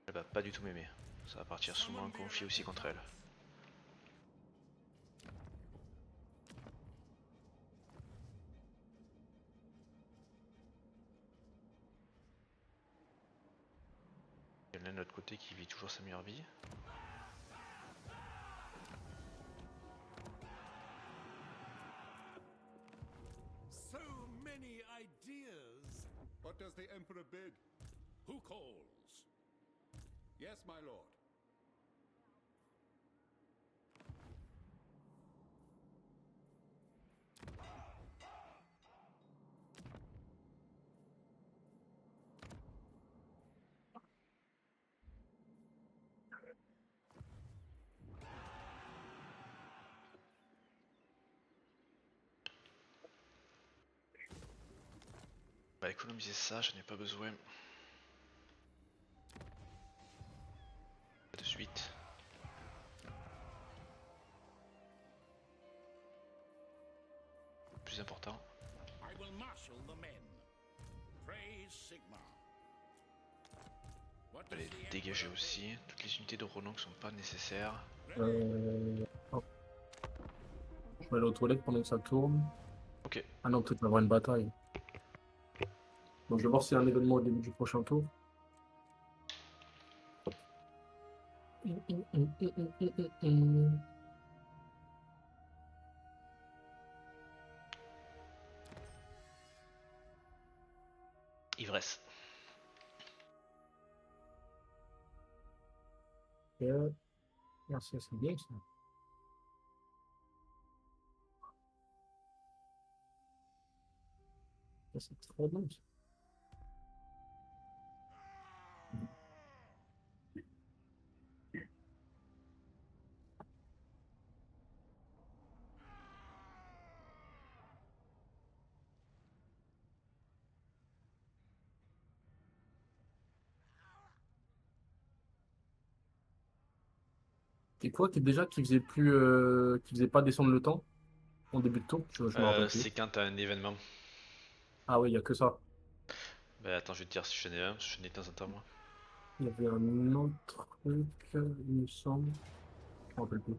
S1: Elle va pas du tout m'aimer. Ça va partir souvent en conflit aussi contre elle. Il y en a de l'autre côté qui vit toujours sa meilleure vie.
S5: What does the Emperor bid?
S4: Who calls?
S5: Yes, my lord.
S1: Bah économiser ça, j'en ai pas besoin. Pas de suite. Plus important.
S4: I will marshal the men. Praise Sigma. What
S1: On va
S4: does
S1: les
S4: the
S1: dégager
S4: Emperor
S1: aussi. Toutes les unités de Roland qui sont pas nécessaires.
S4: bid? Ready?
S2: Oh. Je vais aller aux toilettes pendant que ça tourne.
S1: Ok.
S2: Ah non, peut-être avoir une bataille. Donc je vais voir s'il y a un événement au début du prochain tour.
S1: Ivresse.
S2: Merci, c'est bien ça. Ça, c'est trop bon. Ça. C'est quoi qui déjà qui faisait plus qui faisait pas descendre le temps en début de tour? Je me rappelle plus.
S1: C'est quand t'as un événement.
S2: Ah oui, il y a que ça.
S1: Bah attends, je vais te dire si j'en ai un, parce que j'en ai de temps en temps moi.
S2: Il y avait un autre truc, il me semble. Je me rappelle plus.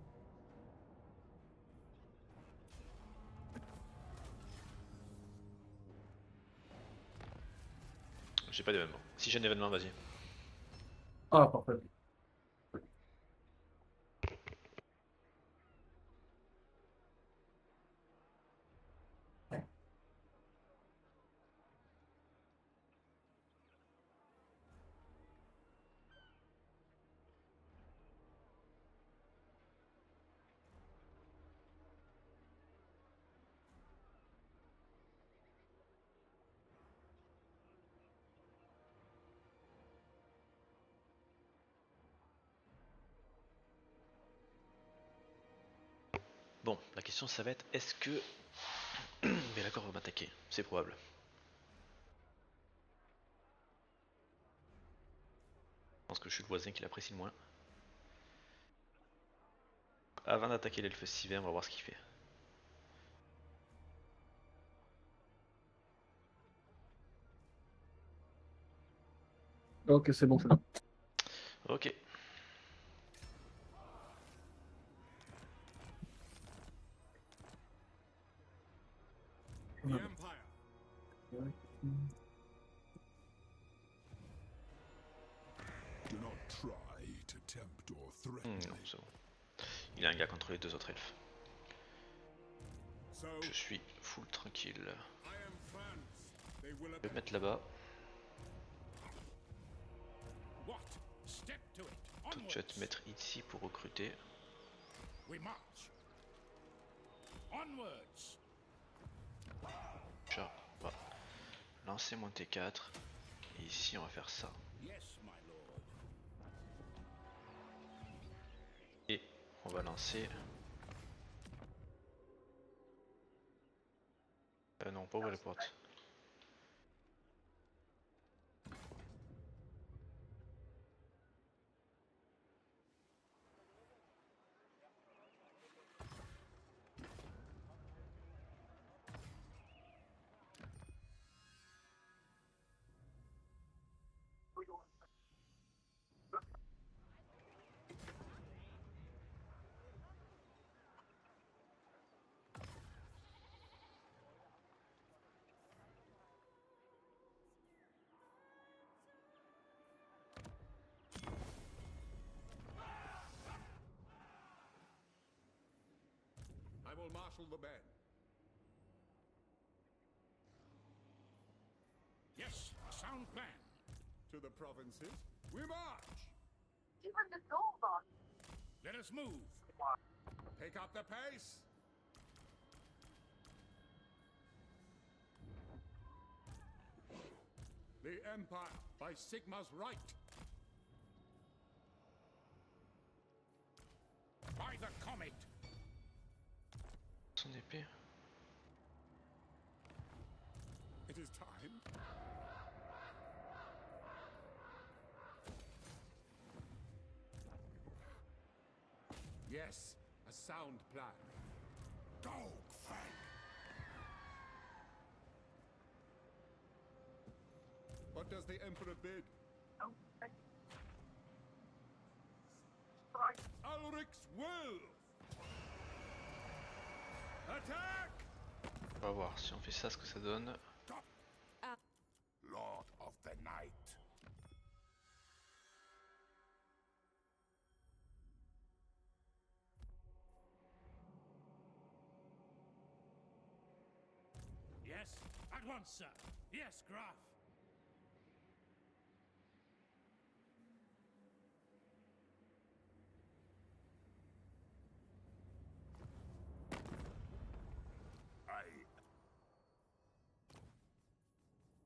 S1: J'ai pas d'événement. Si j'ai un événement, vas-y.
S2: Ah, parfait.
S1: Bon, la question ça va être, est-ce que Belacor va m'attaquer? C'est probable. Je pense que je suis le voisin qui l'apprécie le moins. Avant d'attaquer l'elfe sylvain, on va voir ce qu'il fait.
S2: Ok, c'est bon, c'est bon.
S1: Ok.
S6: The Empire.
S5: Do not try to tempt or threaten
S1: Non,
S5: me.
S1: c'est bon. Il a un gars contre les deux autres elfes.
S6: So,
S1: Je suis full tranquille.
S6: I am France. They will
S1: Je vais me mettre là-bas.
S4: What? Step to it.
S1: Toi, tu vas te
S4: Onwards.
S1: mettre ici pour recruter.
S4: We march. Onwards.
S1: Déjà, on va lancer mon T4. Et ici, on va faire ça.
S4: Yes, my lord.
S1: Et on va lancer... non, pas ouvrir les portes.
S5: I will marshal the men.
S4: Yes. plan?
S5: To the provinces, we march!
S4: Let us move.
S5: Pick up the pace! The Empire, by Sigma's right!
S4: By the comet.
S1: Son épée.
S5: It is time. Yes, a sound plan. Dogfang! What does the Emperor bid? Ulrich's will! Attack!
S1: On va voir si on fait ça, ce que ça donne.
S5: Lord of the Night.
S6: Yes, at once, sir. Yes, Graf.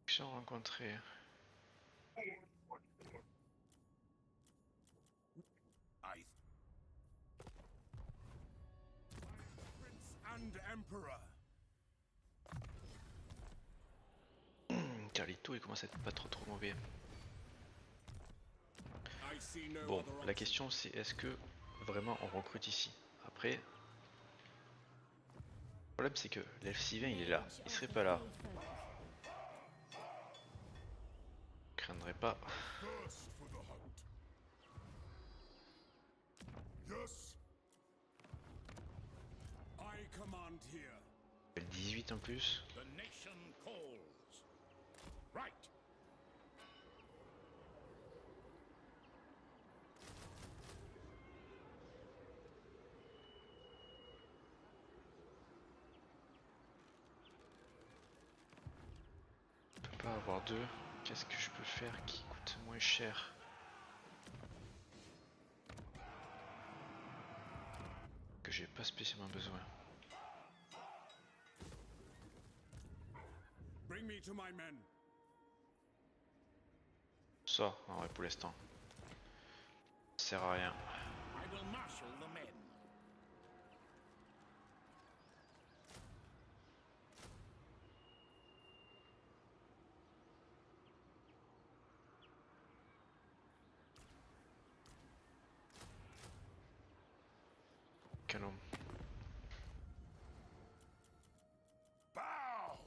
S1: Action rencontrée.
S5: I... Prince and Emperor.
S1: Carlito, il commence à être pas trop mauvais.
S5: I see no
S1: Bon,
S5: other
S1: la question c'est est-ce que vraiment on recrute ici? Après, le problème c'est que l'elfe Sylvain il est là, il serait pas là. Je craindrais pas.
S5: First for the hunt. Yes. I command here.
S1: 18 en plus.
S4: The nation calls. Right.
S1: Je peux pas avoir deux. Qu'est-ce que je peux faire qui coûte moins cher? Que j'ai pas spécialement besoin.
S5: Bring me to my men.
S1: Ça, en vrai pour l'instant. Ça sert à rien.
S4: I will marshal the men.
S1: Canon.
S5: Bow!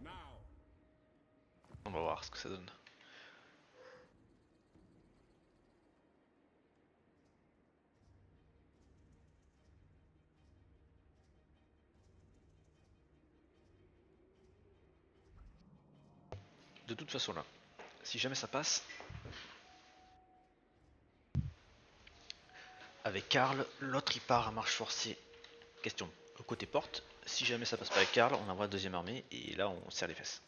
S5: Now.
S1: On va voir ce que ça donne. De toute façon là, si jamais ça passe, avec Karl, l'autre il part à marche forcée. Question, côté porte, si jamais ça passe pas avec Karl, on envoie la deuxième armée et là on serre les fesses.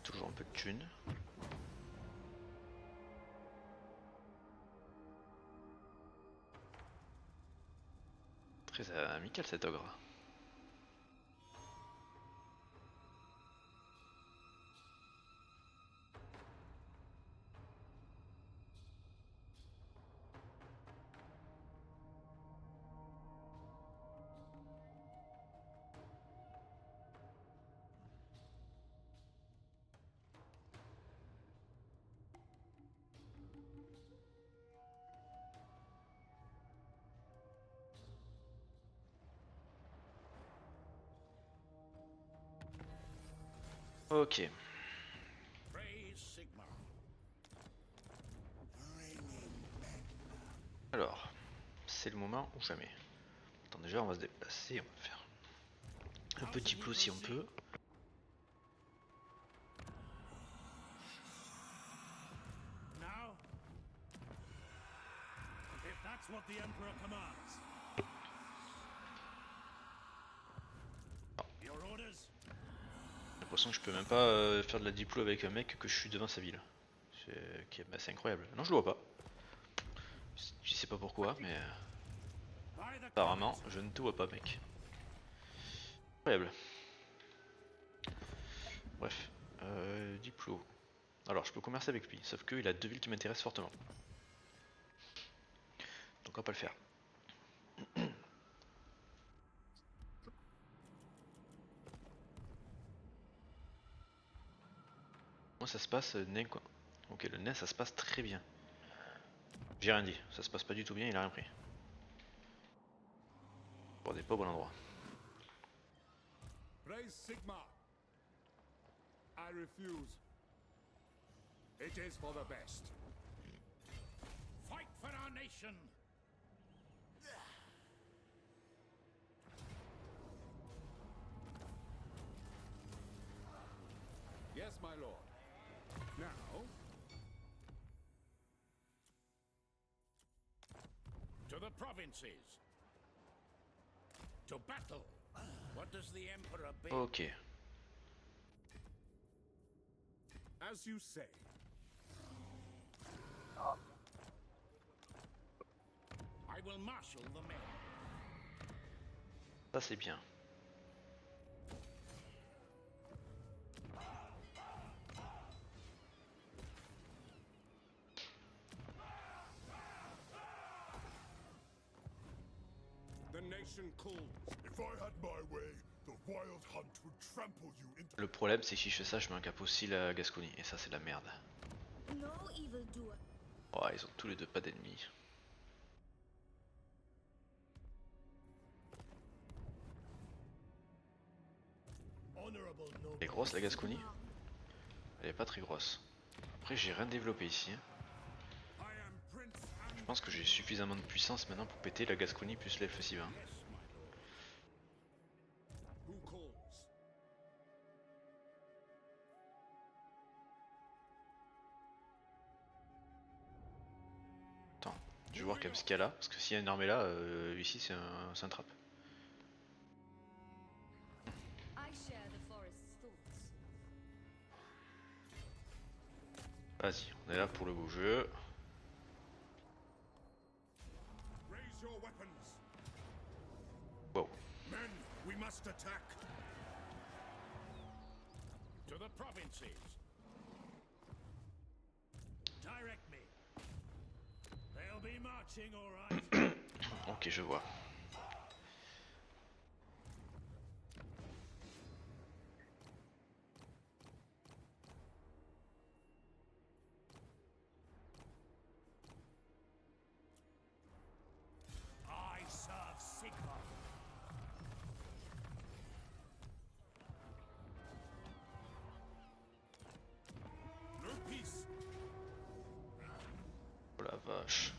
S1: Toujours un peu de thunes. Très amical cet ogre. Ok.
S4: Praise Sigmar.
S1: Alors, c'est le moment ou jamais. Attends, déjà on va se déplacer, on va faire un petit plot si on peut.
S6: Now? If that's what the Emperor commands. Your orders?
S1: J'ai l'impression que je peux même pas faire de la diplo avec un mec que je suis devant sa ville. C'est incroyable. Non, je le vois pas. Je sais pas pourquoi, mais
S6: By the
S1: apparemment,
S6: comet.
S1: je ne te vois pas, mec. Incroyable. Bref, diplo. Alors, je peux commercer avec lui, sauf qu'il a 2 villes qui m'intéressent fortement. Donc, on va pas le faire. Moi, ça se passe nain quoi. Ok, le nain, ça se passe très bien. J'ai rien dit, ça se passe pas du tout bien, il a rien pris. Bon, on est pas au bon endroit.
S5: Praise Sigmar. I refuse. It is for the best.
S4: Fight for our nation.
S5: Yes, my lord. Now,
S4: To the provinces. To battle. What does the Emperor bid?
S1: Ok.
S5: as you say.
S4: I will marshal the men.
S1: Ça, c'est bien.
S5: The nation calls. If I had my way, the wild hunt would trample you into.
S1: Le problème, c'est que si je fais ça, je mets un cap aussi la Gascogne. Et ça, c'est de la merde.
S7: No evildoer.
S1: Oh, ils ont tous les deux pas d'ennemis.
S6: Honorable noble.
S1: Elle est grosse la Gascogne? Elle est pas très grosse. Après, j'ai rien développé ici.
S6: I am Prince
S1: Je pense que j'ai suffisamment de puissance maintenant pour péter la Gascogne plus l'elfe Sylvain.
S4: Yes, my lord.
S5: Who calls?
S1: Attends, je vais voir quand même ce qu'il y a là. Parce que s'il y a une armée là, ici c'est un trap.
S7: I share the forest's thoughts.
S1: Vas-y, on est là pour le beau jeu.
S5: Raise your weapons.
S1: Wow.
S5: Men, we must attack.
S4: To the provinces.
S6: direct me. They'll be marching all right.
S1: Ok, je vois.
S6: I serve Sigmar.
S5: No peace.
S1: Oh la vache.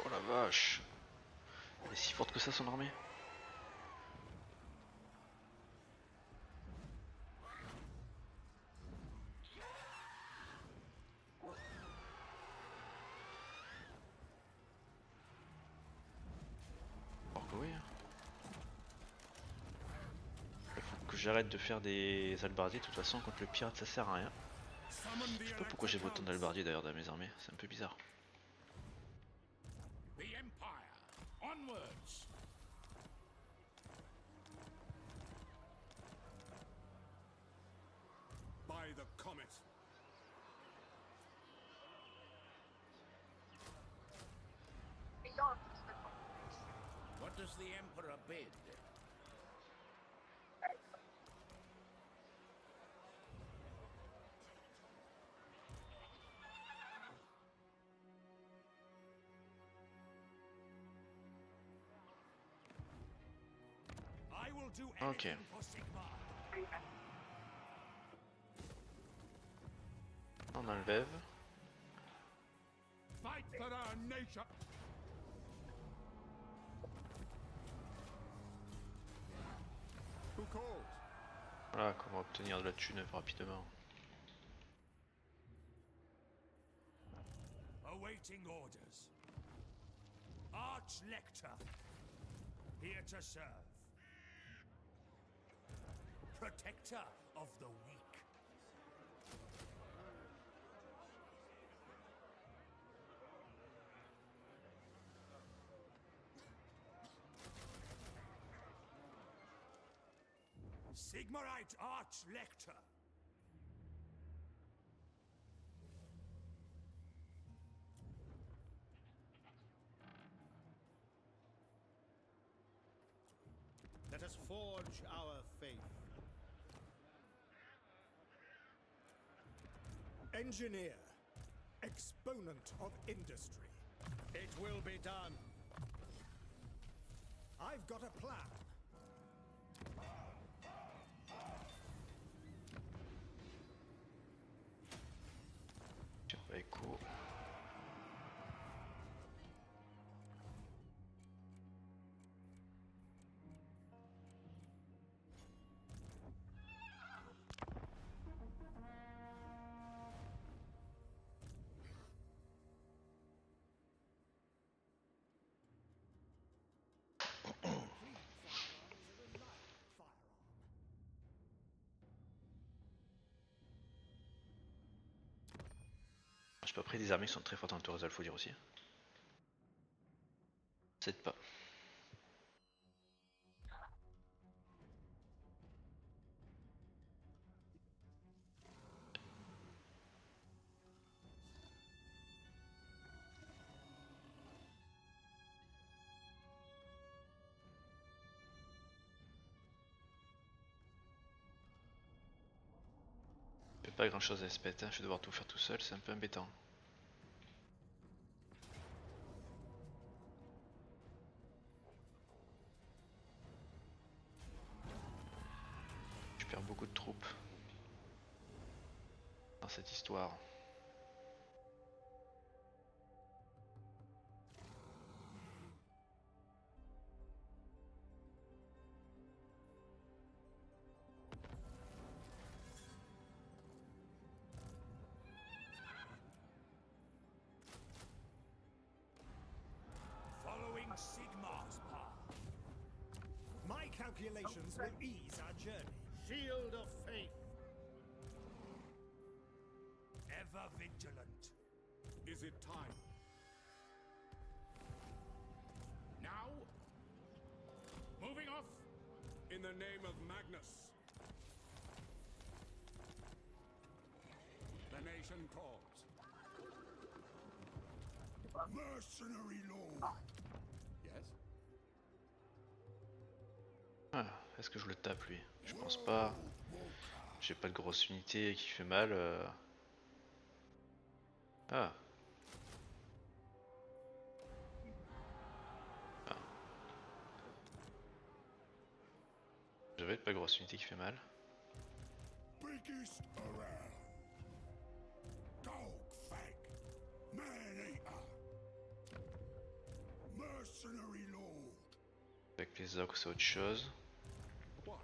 S1: Oh la vache. Elle est si forte que ça son armée? Oh que oui. Il faut que j'arrête de faire des albardiers, de toute façon contre le pirate ça sert à rien.
S5: Summon the
S1: Je sais pas pourquoi j'ai autant d'albardiers d'ailleurs dans mes armées, c'est un peu bizarre.
S4: The Empire. Onwards.
S5: by the comet.
S4: What does the Emperor bid?
S6: I will do
S1: Ok.
S6: anything for Sigmar.
S1: enlève.
S5: Fight for our nation. Who calls?
S1: Voilà, comment obtenir de la thune rapidement.
S6: Awaiting orders. Arch-Lector. Here to serve. Protector of the weak. Sigmarite Arch-Lector.
S8: Let us forge our faith. Engineer, exponent of industry. It will be done. I've got a plan.
S1: Tiens, pas écho. J'ai pas pris des armées qui sont très fortes en Torresal, faut dire aussi. Peut-être pas. Je fais pas grand chose à Espet, hein. Je vais devoir tout faire tout seul, c'est un peu embêtant. Je perds beaucoup de troupes dans cette histoire.
S6: Following Sigmar's path.
S8: My calculations will ease our journey.
S4: Shield of faith.
S6: Ever vigilant.
S5: Is it time?
S4: Now? Moving off.
S5: In the name of Magnus. The nation calls. Mercenary lord. Yes?
S1: Ah, est-ce que je le tape lui? Je pense pas. J'ai pas de grosse unité qui fait mal. Ah. Ah. J'avais pas de grosse unité qui fait mal.
S5: Biggest around. Dog fag. Man eater. Mercenary lord.
S1: Avec les orques c'est autre chose.
S5: What?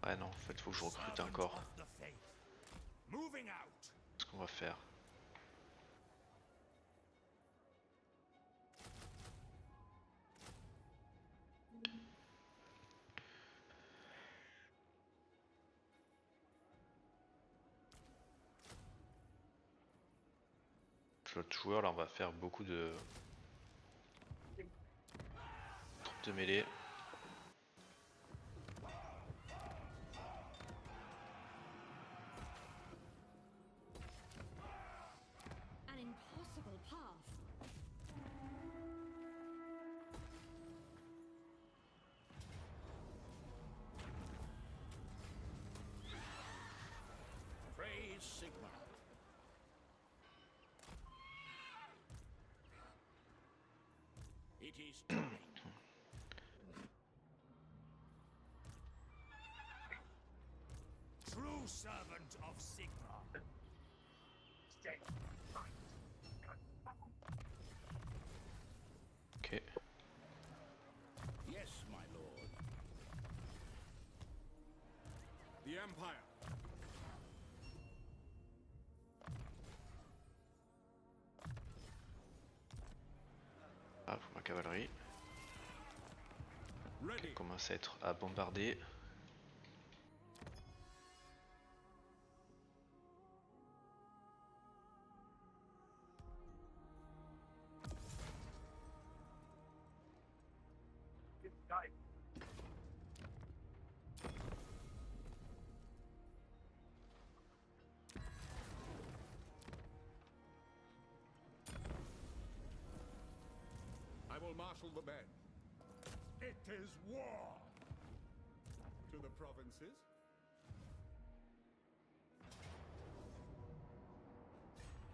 S1: Ouais non, en fait faut que je recrute
S6: Servant
S1: encore.
S6: of the faith. Moving out.
S1: Ce qu'on va faire. L'autre joueur là on va faire beaucoup de troupes de mêlée.
S7: An impossible path.
S4: It is time.
S6: True servant of Sigmar.
S1: Ok.
S4: Yes, my lord.
S5: The Empire.
S1: Ah, pour ma cavalerie.
S5: Ready.
S1: Commence à être à bombarder.
S5: I will marshal the men. It is war! To the provinces.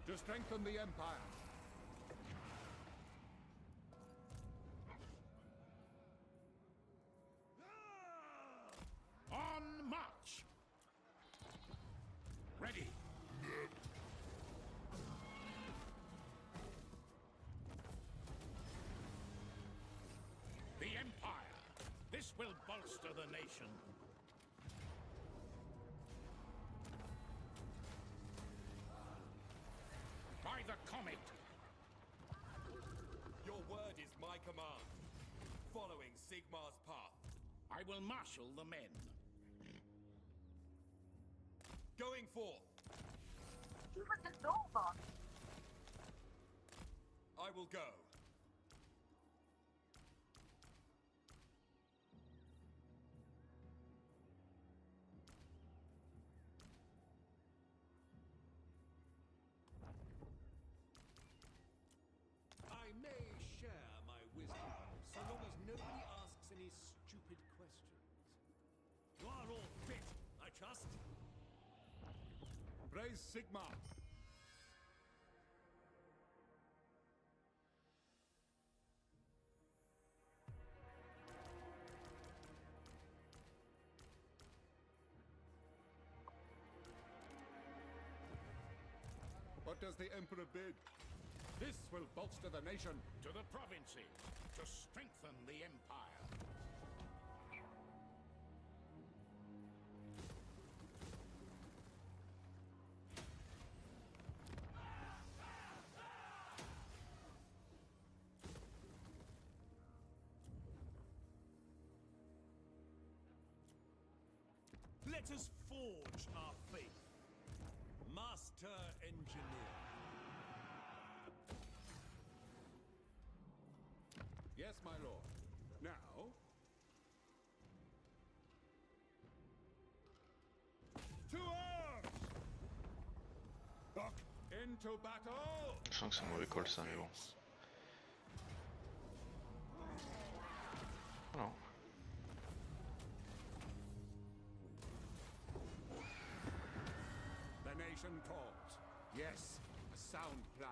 S5: To strengthen the Empire.
S4: On march! Ready! The Empire! This will bolster the nation. By the comet!
S9: Your word is my command. Following Sigmar's path.
S4: I will marshal the men.
S9: Going forth. I will go.
S8: I may share my wisdom, so long as nobody asks any stupid questions.
S6: You are all fit, I trust.
S5: Praise Sigmar. What does the Emperor bid? This will bolster the nation.
S4: To the provinces, to strengthen the Empire.
S6: Let us forge our faith. Master Engineer.
S5: Yes, my lord. Now... To arms! Up into battle!
S1: Je sens que c'est un mauvais call ça, mais bon. Non.
S5: The nation calls. Yes, a sound plan.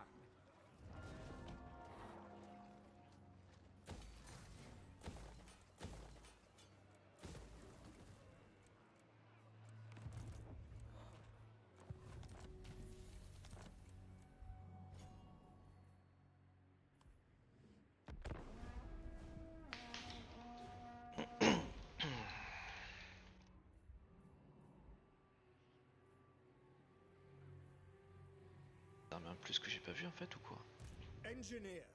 S1: Armée en plus que j'ai pas vu en fait ou quoi?
S8: Engineer.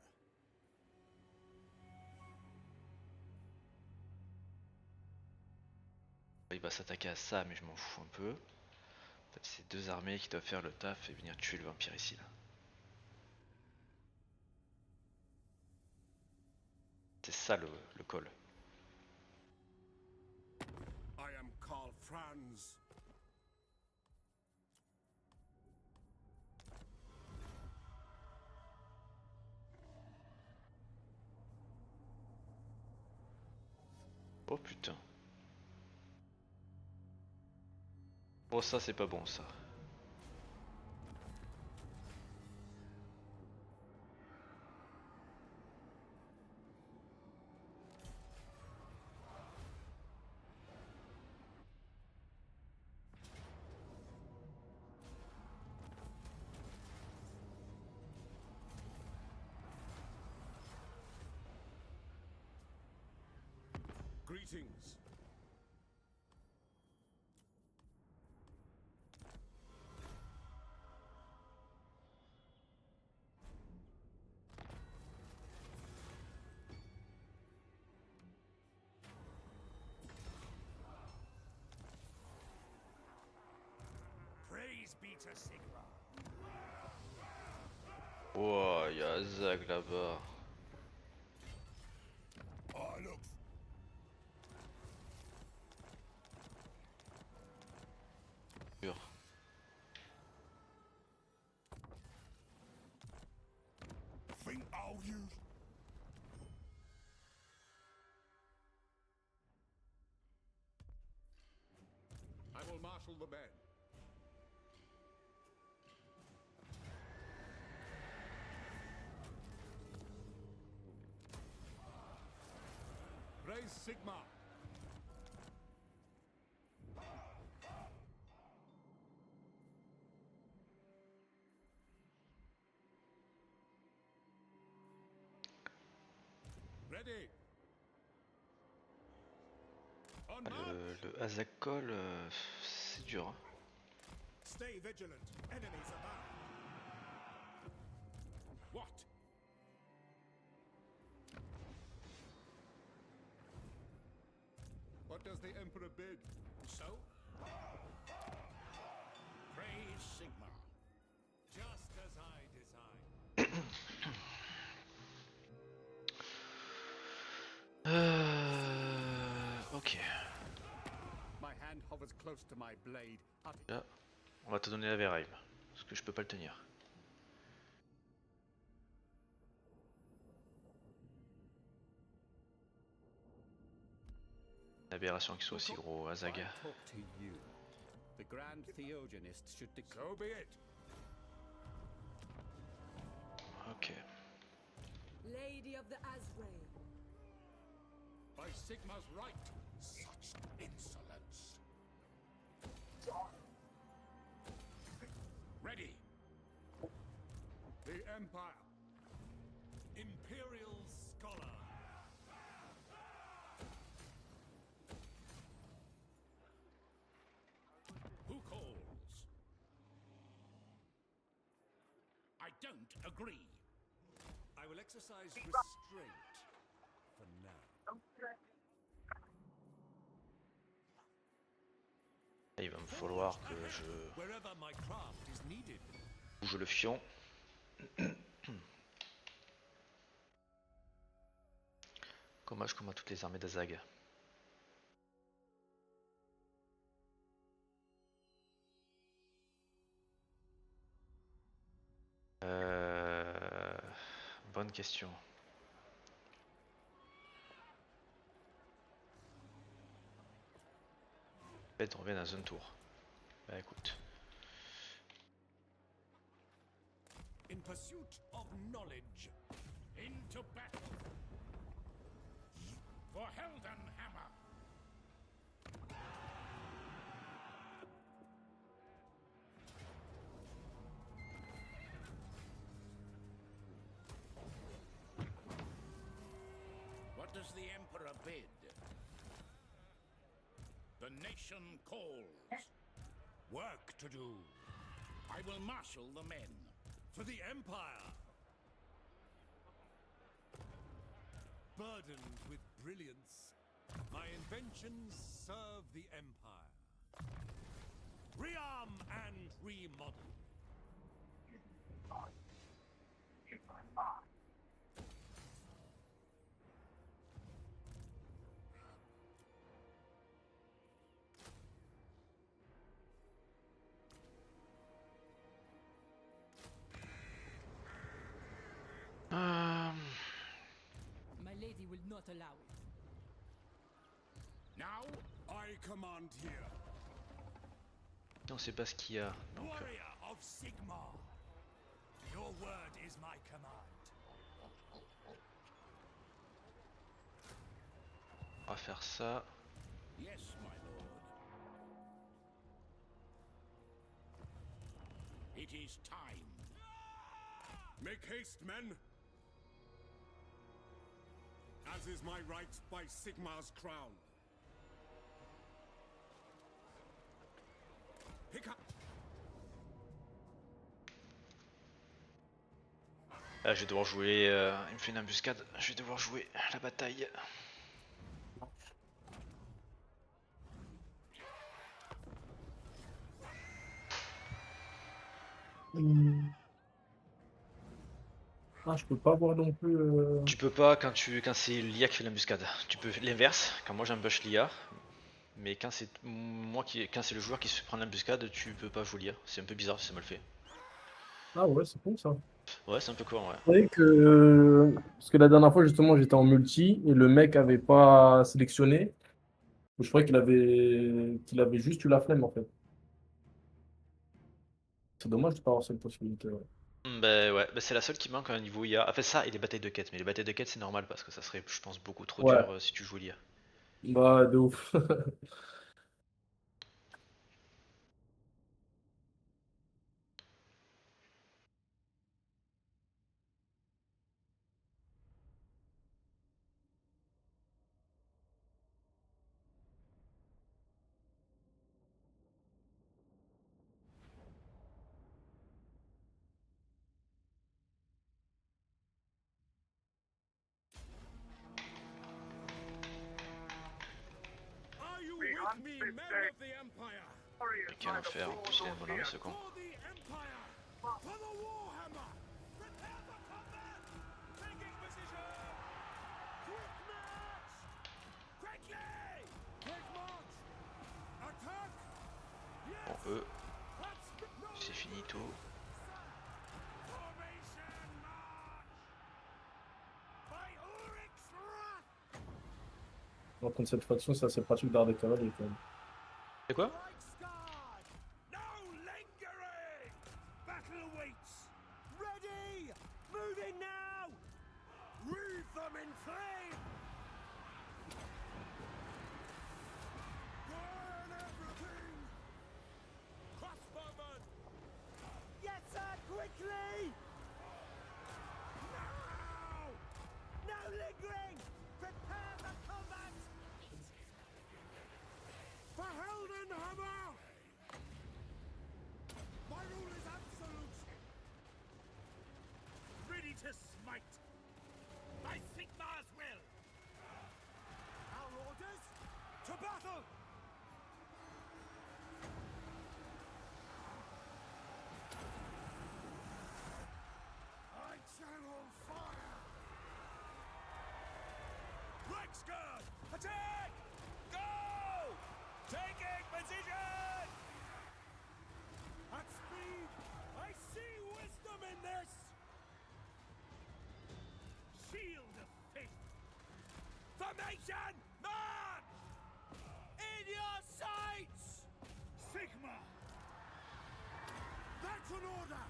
S1: Il va s'attaquer à ça mais je m'en fous un peu. En fait, c'est deux armées qui doivent faire le taf et venir tuer le vampire ici là. C'est ça le call.
S5: I am Karl Franz.
S1: Oh putain. Oh ça c'est pas bon ça.
S5: Greetings.
S6: Praise be to Sigma.
S1: Oh, il y a Azag là-bas.
S5: Oh, look.
S1: Sûr.
S5: Think I'll use. I will marshal the men. Raise Sigma. Ready. On march.
S1: Le Azag Call, c'est dur. Hein.
S6: Stay vigilant. Enemies abound.
S4: What?
S5: What does the Emperor bid?
S4: So? Praise Sigma.
S8: Just as I designed.
S1: Ok.
S5: My hand hovers close to my blade.
S1: Là, on va te donner la Verheim. Parce que je peux pas le tenir. L'aberration qu'il soit aussi gros, Azag.
S8: I talk to you. The Grand Theogenist should
S5: So be it.
S1: Ok.
S3: Lady of the Azray.
S5: By Sigma's right. Such insolence.
S4: Ready.
S5: The Empire.
S6: Imperial Scholar.
S4: Who calls? I don't agree.
S8: I will exercise restraint for now.
S1: Il va me falloir que je
S8: Wherever my craft is needed.
S1: bouge le fion. Dommage comme à toutes les armées d'Azag. Bonne question. Peut-être on revient à Zone Tour. Bah écoute.
S8: In pursuit of knowledge.
S4: Into battle. For Heldenhammer. What does the Emperor bid? The nation calls.
S6: Work to do.
S4: I will marshal the men.
S6: For the Empire.
S8: Burdened with brilliance, my inventions serve the Empire.
S6: Rearm and remodel.
S3: My lady will not allow it.
S4: Now,
S5: I command here.
S1: On sait pas ce qu'il y a. Donc,
S6: Warrior of Sigma. Your word is my command.
S1: on va faire ça.
S4: yes, my lord. It is time.
S5: Make haste, men. As is my right by Sigmar's crown. Pick up.
S1: Là, je vais devoir jouer. Il me fait une embuscade. Je vais devoir jouer la bataille.
S2: Ah, je peux pas voir non plus.
S1: Tu peux pas quand c'est l'IA qui fait l'embuscade. Tu peux l'inverse, quand moi j'embûche l'IA. Mais quand c'est quand c'est le joueur qui se prend l'embuscade, tu peux pas jouer l'IA. C'est un peu bizarre, c'est mal fait.
S2: Ah ouais, c'est cool ça.
S1: Ouais, c'est un peu con, ouais.
S2: Vous savez que. Parce que la dernière fois, justement, j'étais en multi et le mec avait pas sélectionné. Je croyais qu'il avait juste eu la flemme en fait. C'est dommage de pas avoir cette possibilité. Ouais.
S1: Bah ouais, bah c'est la seule qui manque à un niveau IA. Enfin ça et les batailles de quête, mais les batailles de quête c'est normal parce que ça serait je pense beaucoup trop
S2: Ouais,
S1: dur si tu joues l'IA.
S2: bah de ouf.
S5: Are you with me, men of the Empire?
S1: Mais quel enfer, en plus il a une bonne armée ce con.
S5: For the Empire! For the Warhammer! Prepare for combat! Taking position! Quick march! Quickly! Quick march! Attack!
S1: Bon
S5: Yes!
S1: eux,
S5: That's no
S1: c'est finito.
S5: formation march! By Ulrich's wrath!
S2: Donc, contre cette faction, c'est assez pratique d'avoir des cavaliers quand même.
S1: C'est quoi?
S5: Reichsguard! No lingering! Battle awaits! Ready! Moving now! Wreathe them in flame! Burn everything! Crossbowmen! Yes, sir! Quickly! Now! No lingering! Prepare for combat! For Heldenhammer! My rule is absolute!
S6: Ready to smite. By Sigmar's will.
S5: Our orders? To battle! I channel fire! Reichsguard! Attack! Go! Taking position! At speed! I see wisdom in this!
S6: Shield of faith.
S5: Formation! March! In your sights!
S6: Sigmar.
S5: That's an order!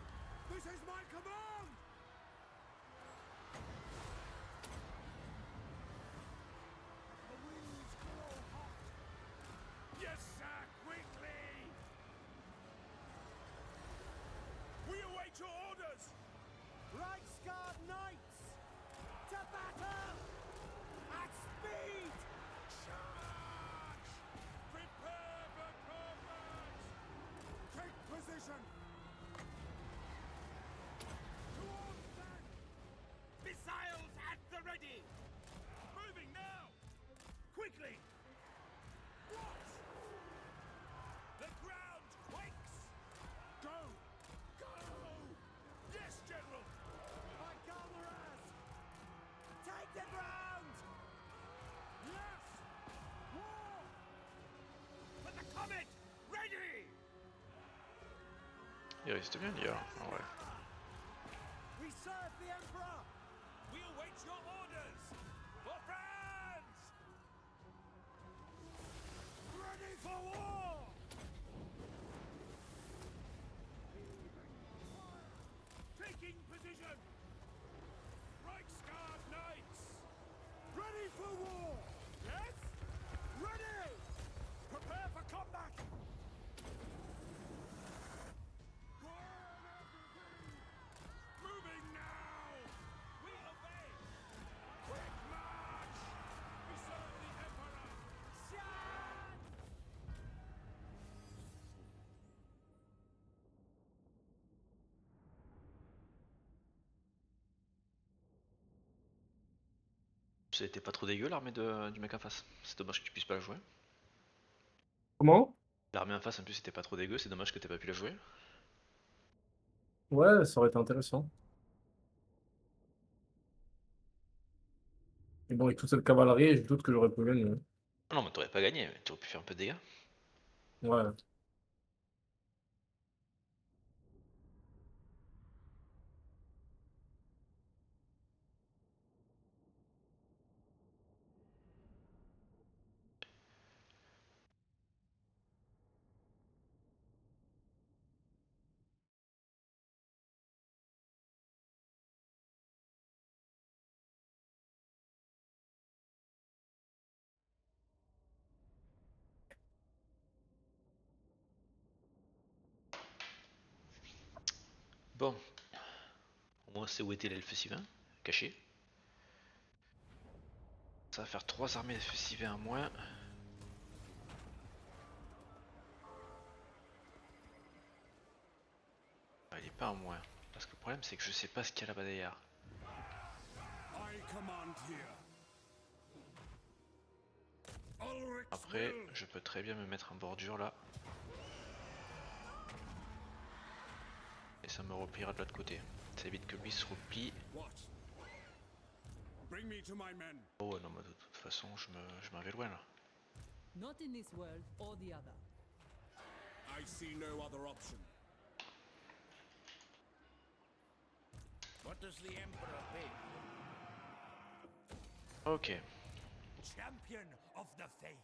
S5: This is my command! The winds grow hot! Yes, sir! Quickly! We await your orders! Reichsguard Knights! To battle! At speed! Charge! Prepare for combat! Take position! Towards that!
S6: Missiles at the ready. Moving now. Quickly.
S5: What? The ground quakes! Go! Go! Yes, General! My comrades! Take the ground! Yes! War!
S6: For the comet. Ready.
S1: Il reste bien l'IA, en vrai.
S5: We serve the Emperor! We await your orders! For France! Ready for war!
S6: Taking position.
S5: Reichsguard Knights! Ready for war! Yes? Ready! Prepare for combat! Burn everything! Moving now! We obey! Quick march!
S1: c'était pas trop dégueu l'armée du mec en face. C'est dommage que tu puisses pas la jouer.
S2: Comment?
S1: L'armée en face en plus c'était pas trop dégueu, c'est dommage que t'aies pas pu la jouer.
S2: Ouais, ça aurait été intéressant. Mais bon, avec toute cette cavalerie, je doute que j'aurais pu gagner.
S1: Ah non mais t'aurais pas gagné, mais t'aurais pu faire un peu de dégâts.
S2: Ouais.
S1: Bon, au moins c'est où était l'elfe sylvain, caché. Ça va faire 3 armées d'elfes sylvains en moins. Ah, il est pas en moins. Parce que le problème c'est que je sais pas ce qu'il y a là-bas derrière.
S6: I command here. Ulric's
S1: Après,
S6: will.
S1: je peux très bien me mettre en bordure là. Et ça me repliera de l'autre côté. Ça évite que lui se replie.
S6: What? Bring me to my men.
S1: Oh ouais, non, mais de toute façon, je m'en vais loin là.
S3: Not in this world or the other.
S6: I see no other option.
S4: What does the Emperor bid?
S1: Ok.
S6: Champion of the faith.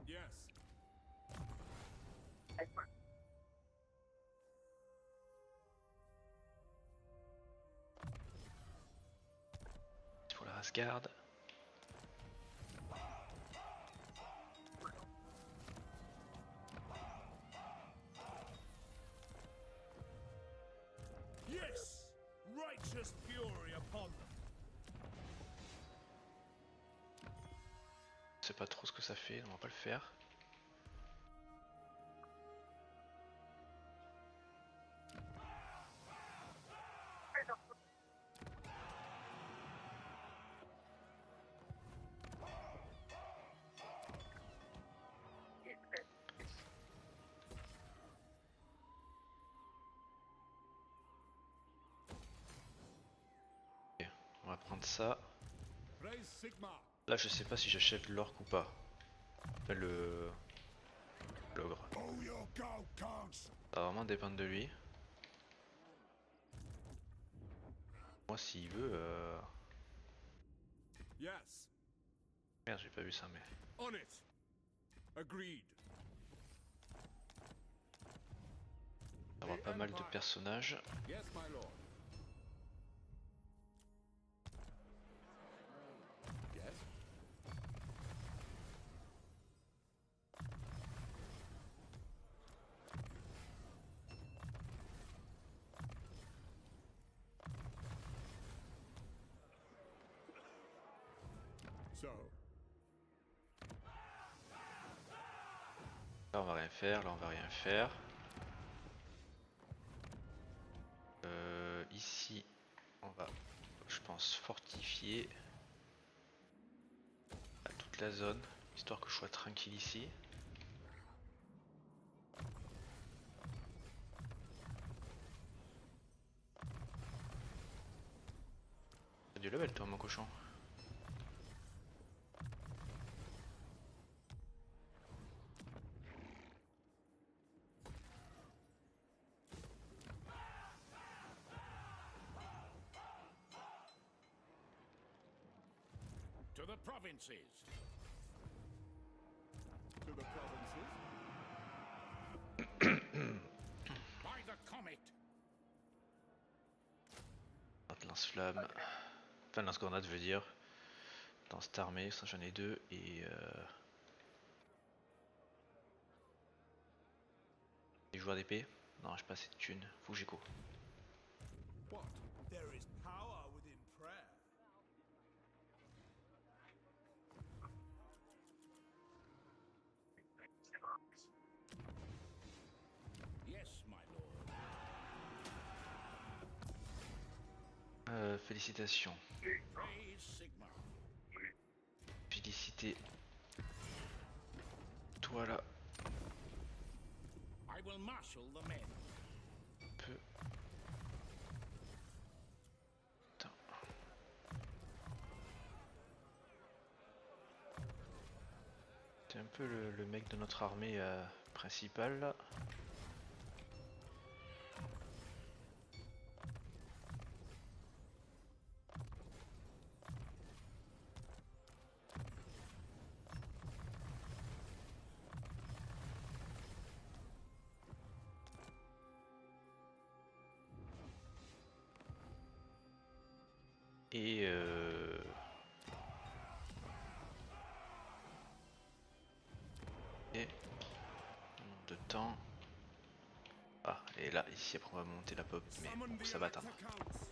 S6: Yes.
S1: Il faut la race garde.
S6: Yes. Righteous fury upon them.
S1: Je sais pas trop ce que ça fait, on va pas le faire. Ok, on va prendre ça.
S5: Praise Sigma.
S1: Là je sais pas si j'achète l'orc ou pas. Enfin, l'ogre.
S5: Oh, your go can't.
S1: Ça va vraiment dépendre de lui. Moi s'il veut...
S5: Yes.
S1: Merde, j'ai pas vu ça mais...
S5: On it. Agreed.
S1: Il y aura pas mal de personnages.
S5: Yes, my lord. Yes. So,
S1: Là on va rien faire, là on va rien faire. Ici on va, je pense, fortifier toute la zone, histoire que je sois tranquille ici. T'as du level toi mon cochon.
S4: To the provinces.
S5: to the provinces.
S4: By the comet.
S1: Notre lance-flamme, enfin lance-grenade je veux dire. Dans cette armée, ça j'en ai deux et... Les joueurs d'épée? Non, j'ai pas assez de thunes, faut que j'écho.
S5: What?
S8: There is power within prayer.
S4: Yes, my lord.
S1: félicitations.
S4: Praise Sigma.
S1: Félicité. Toi là,
S4: I will marshal the men.
S1: peu. Putain. T'es un peu le mec de notre armée principale là. Et et de temps. Ah, et là, ici, après on va monter la pop, mais
S5: Summon
S1: bon,
S5: the
S1: ça va attendre.
S5: Elector Counts.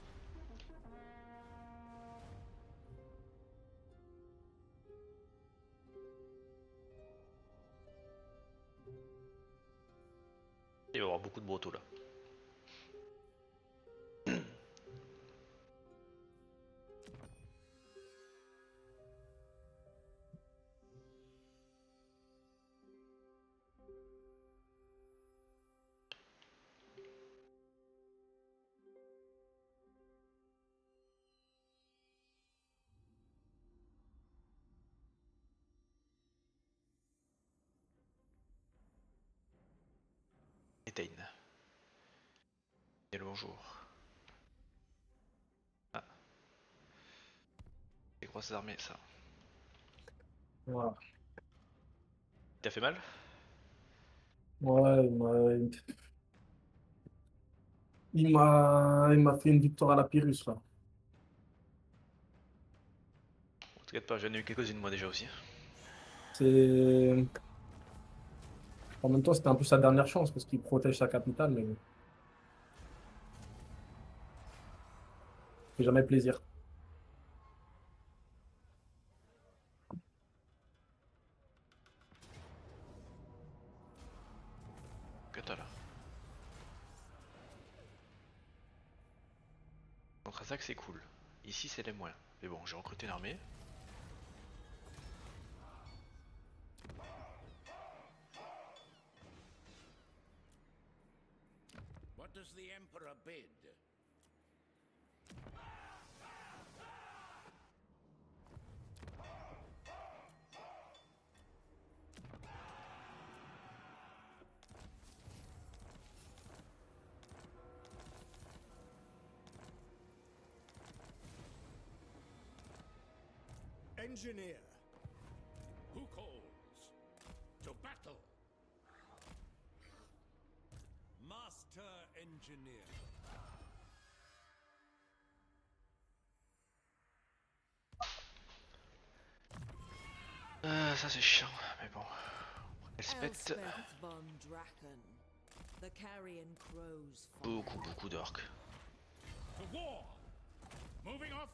S1: Il va y avoir beaucoup de brottos là. Etain. Et le bonjour. Ah. Les grosses armées, ça.
S2: Voilà.
S1: T'as fait mal?
S2: Ouais, il m'a fait une victoire à la Pyrrhus, là.
S1: T'inquiète pas, j'en ai eu quelques-unes moi déjà aussi.
S2: C'est... En même temps, c'était un peu sa dernière chance parce qu'il protège sa capitale, mais ça fait jamais plaisir.
S1: Que t'as là. Contre-attaque c'est cool. Ici c'est les moins. Mais bon, j'ai recruté une armée.
S4: What does the Emperor bid?
S5: Engineer.
S4: Who calls? To battle!
S8: Master Engineer.
S1: Ça c'est chiant, mais bon. Elspeth.
S3: Elspeth von Draken. The Carrion Crows.
S1: Beaucoup d'orques.
S4: To war! Moving off!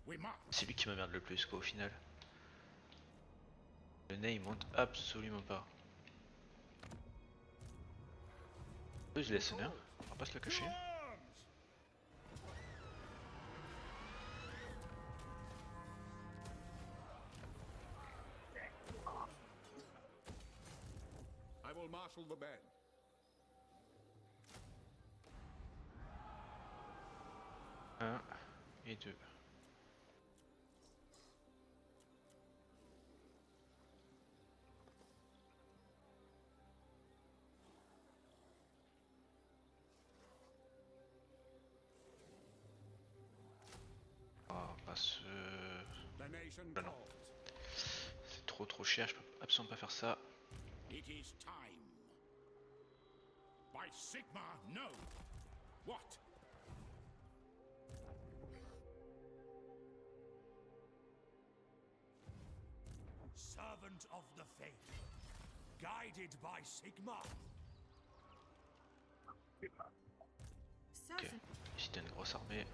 S4: We march!
S1: C'est lui qui m'emmerde le plus quoi au final. Le nez il monte absolument pas. Je laisse un, on va pas se le cacher.
S5: I will marshal the men.
S1: Un et deux. On va pas se...
S5: The nation
S1: Ah non.
S5: calls.
S1: C'est trop cher, je peux absolument pas faire ça.
S4: It is time. By Sigma, no! What?
S6: Servant of the Faith. Guided by Sigma.
S1: Ok, ici t'as une grosse armée.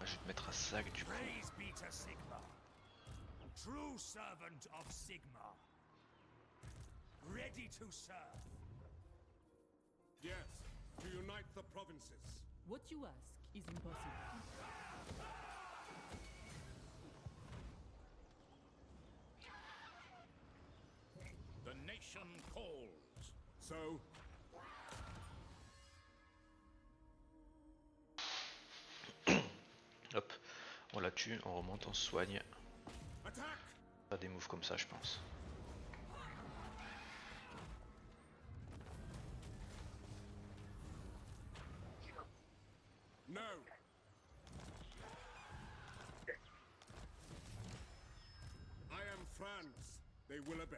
S1: Ah, je vais te mettre à sac du coup.
S6: Praise be to Sigma. True servant of Sigma. Ready to serve.
S5: Yes, to unite unite the provinces.
S3: What you ask is impossible.
S4: The nation calls.
S5: So,
S1: Hop, on la tue, on remonte, on se soigne.
S5: attack!
S1: Pas des moves comme ça, je pense.
S5: No. I am France. They will obey.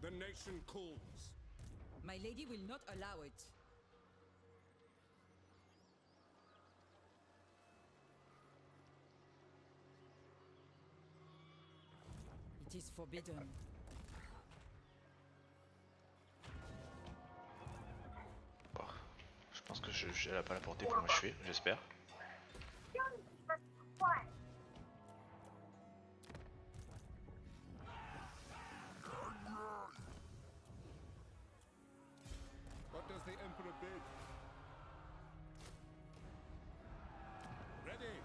S5: The nation calls.
S3: My lady will not allow it. It is forbidden.
S1: Bon, je pense que elle a pas la portée pour m'achever, j'espère.
S5: What does the Emperor bid? Ready.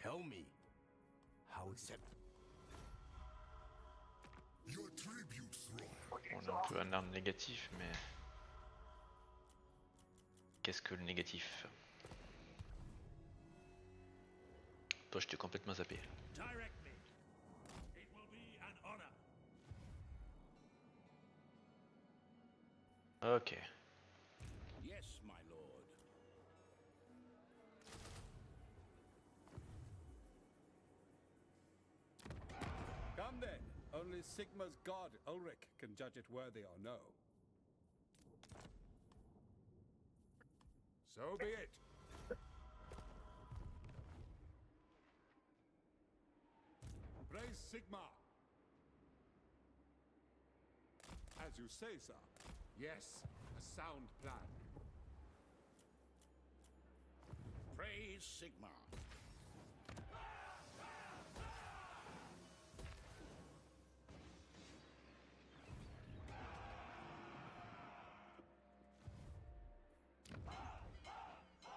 S8: Tell me, how accept?
S5: Your tribute, throne.
S1: On a un peu un arme négatif, mais... Qu'est-ce que le négatif? Toi, je t'ai complètement zappé.
S6: Direct me. It will be an honor.
S1: Ok.
S4: Yes, my lord.
S5: Come then. Only Sigma's god, Ulrich, can judge it worthy or no. So be it. Praise Sigma. As you say, sir. Yes, a sound plan.
S4: Praise Sigma.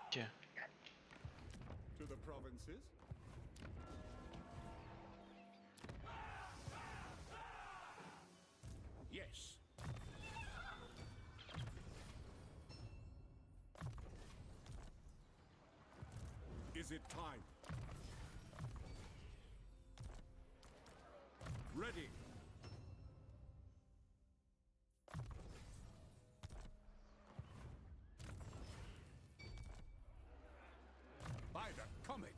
S1: Ok.
S5: To the provinces.
S4: Yes.
S5: Is it time? Ready. By the comet.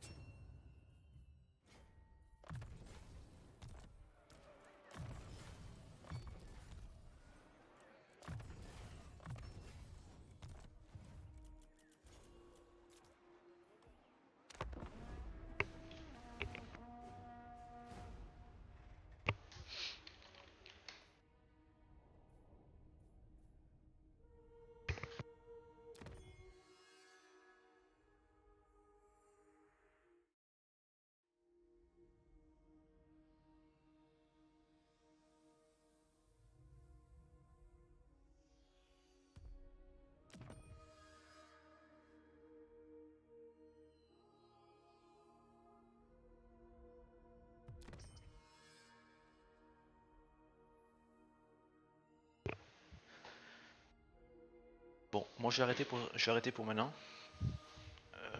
S1: Bon, moi je vais arrêter pour maintenant.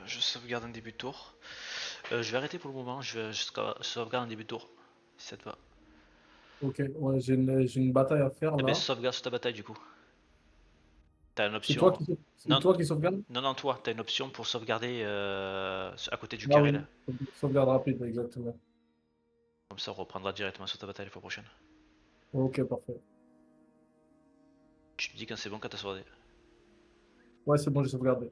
S1: Je sauvegarde un début de tour. Je vais arrêter pour le moment, je sauvegarde un début de tour, si ça te va.
S2: Ok, ouais, j'ai une bataille à faire
S1: Eh
S2: là.
S1: ben sauvegarde sur ta bataille du coup. T'as une
S2: C'est
S1: option.
S2: toi
S1: Non,
S2: qui sauvegarde?
S1: non, toi, t'as une option pour sauvegarder à côté du
S2: Ah
S1: carré
S2: oui,
S1: là.
S2: sauvegarde rapide, exactement.
S1: Comme ça on reprendra directement sur ta bataille la fois prochaine.
S2: Ok, parfait.
S1: Tu me dis quand c'est bon, quand t'as sauvegardé.
S2: Ouais, c'est bon, j'ai sauvegardé.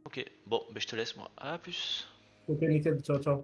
S1: Ok, bon, ben je te laisse moi. À plus.
S2: Ok, nickel, ciao, ciao.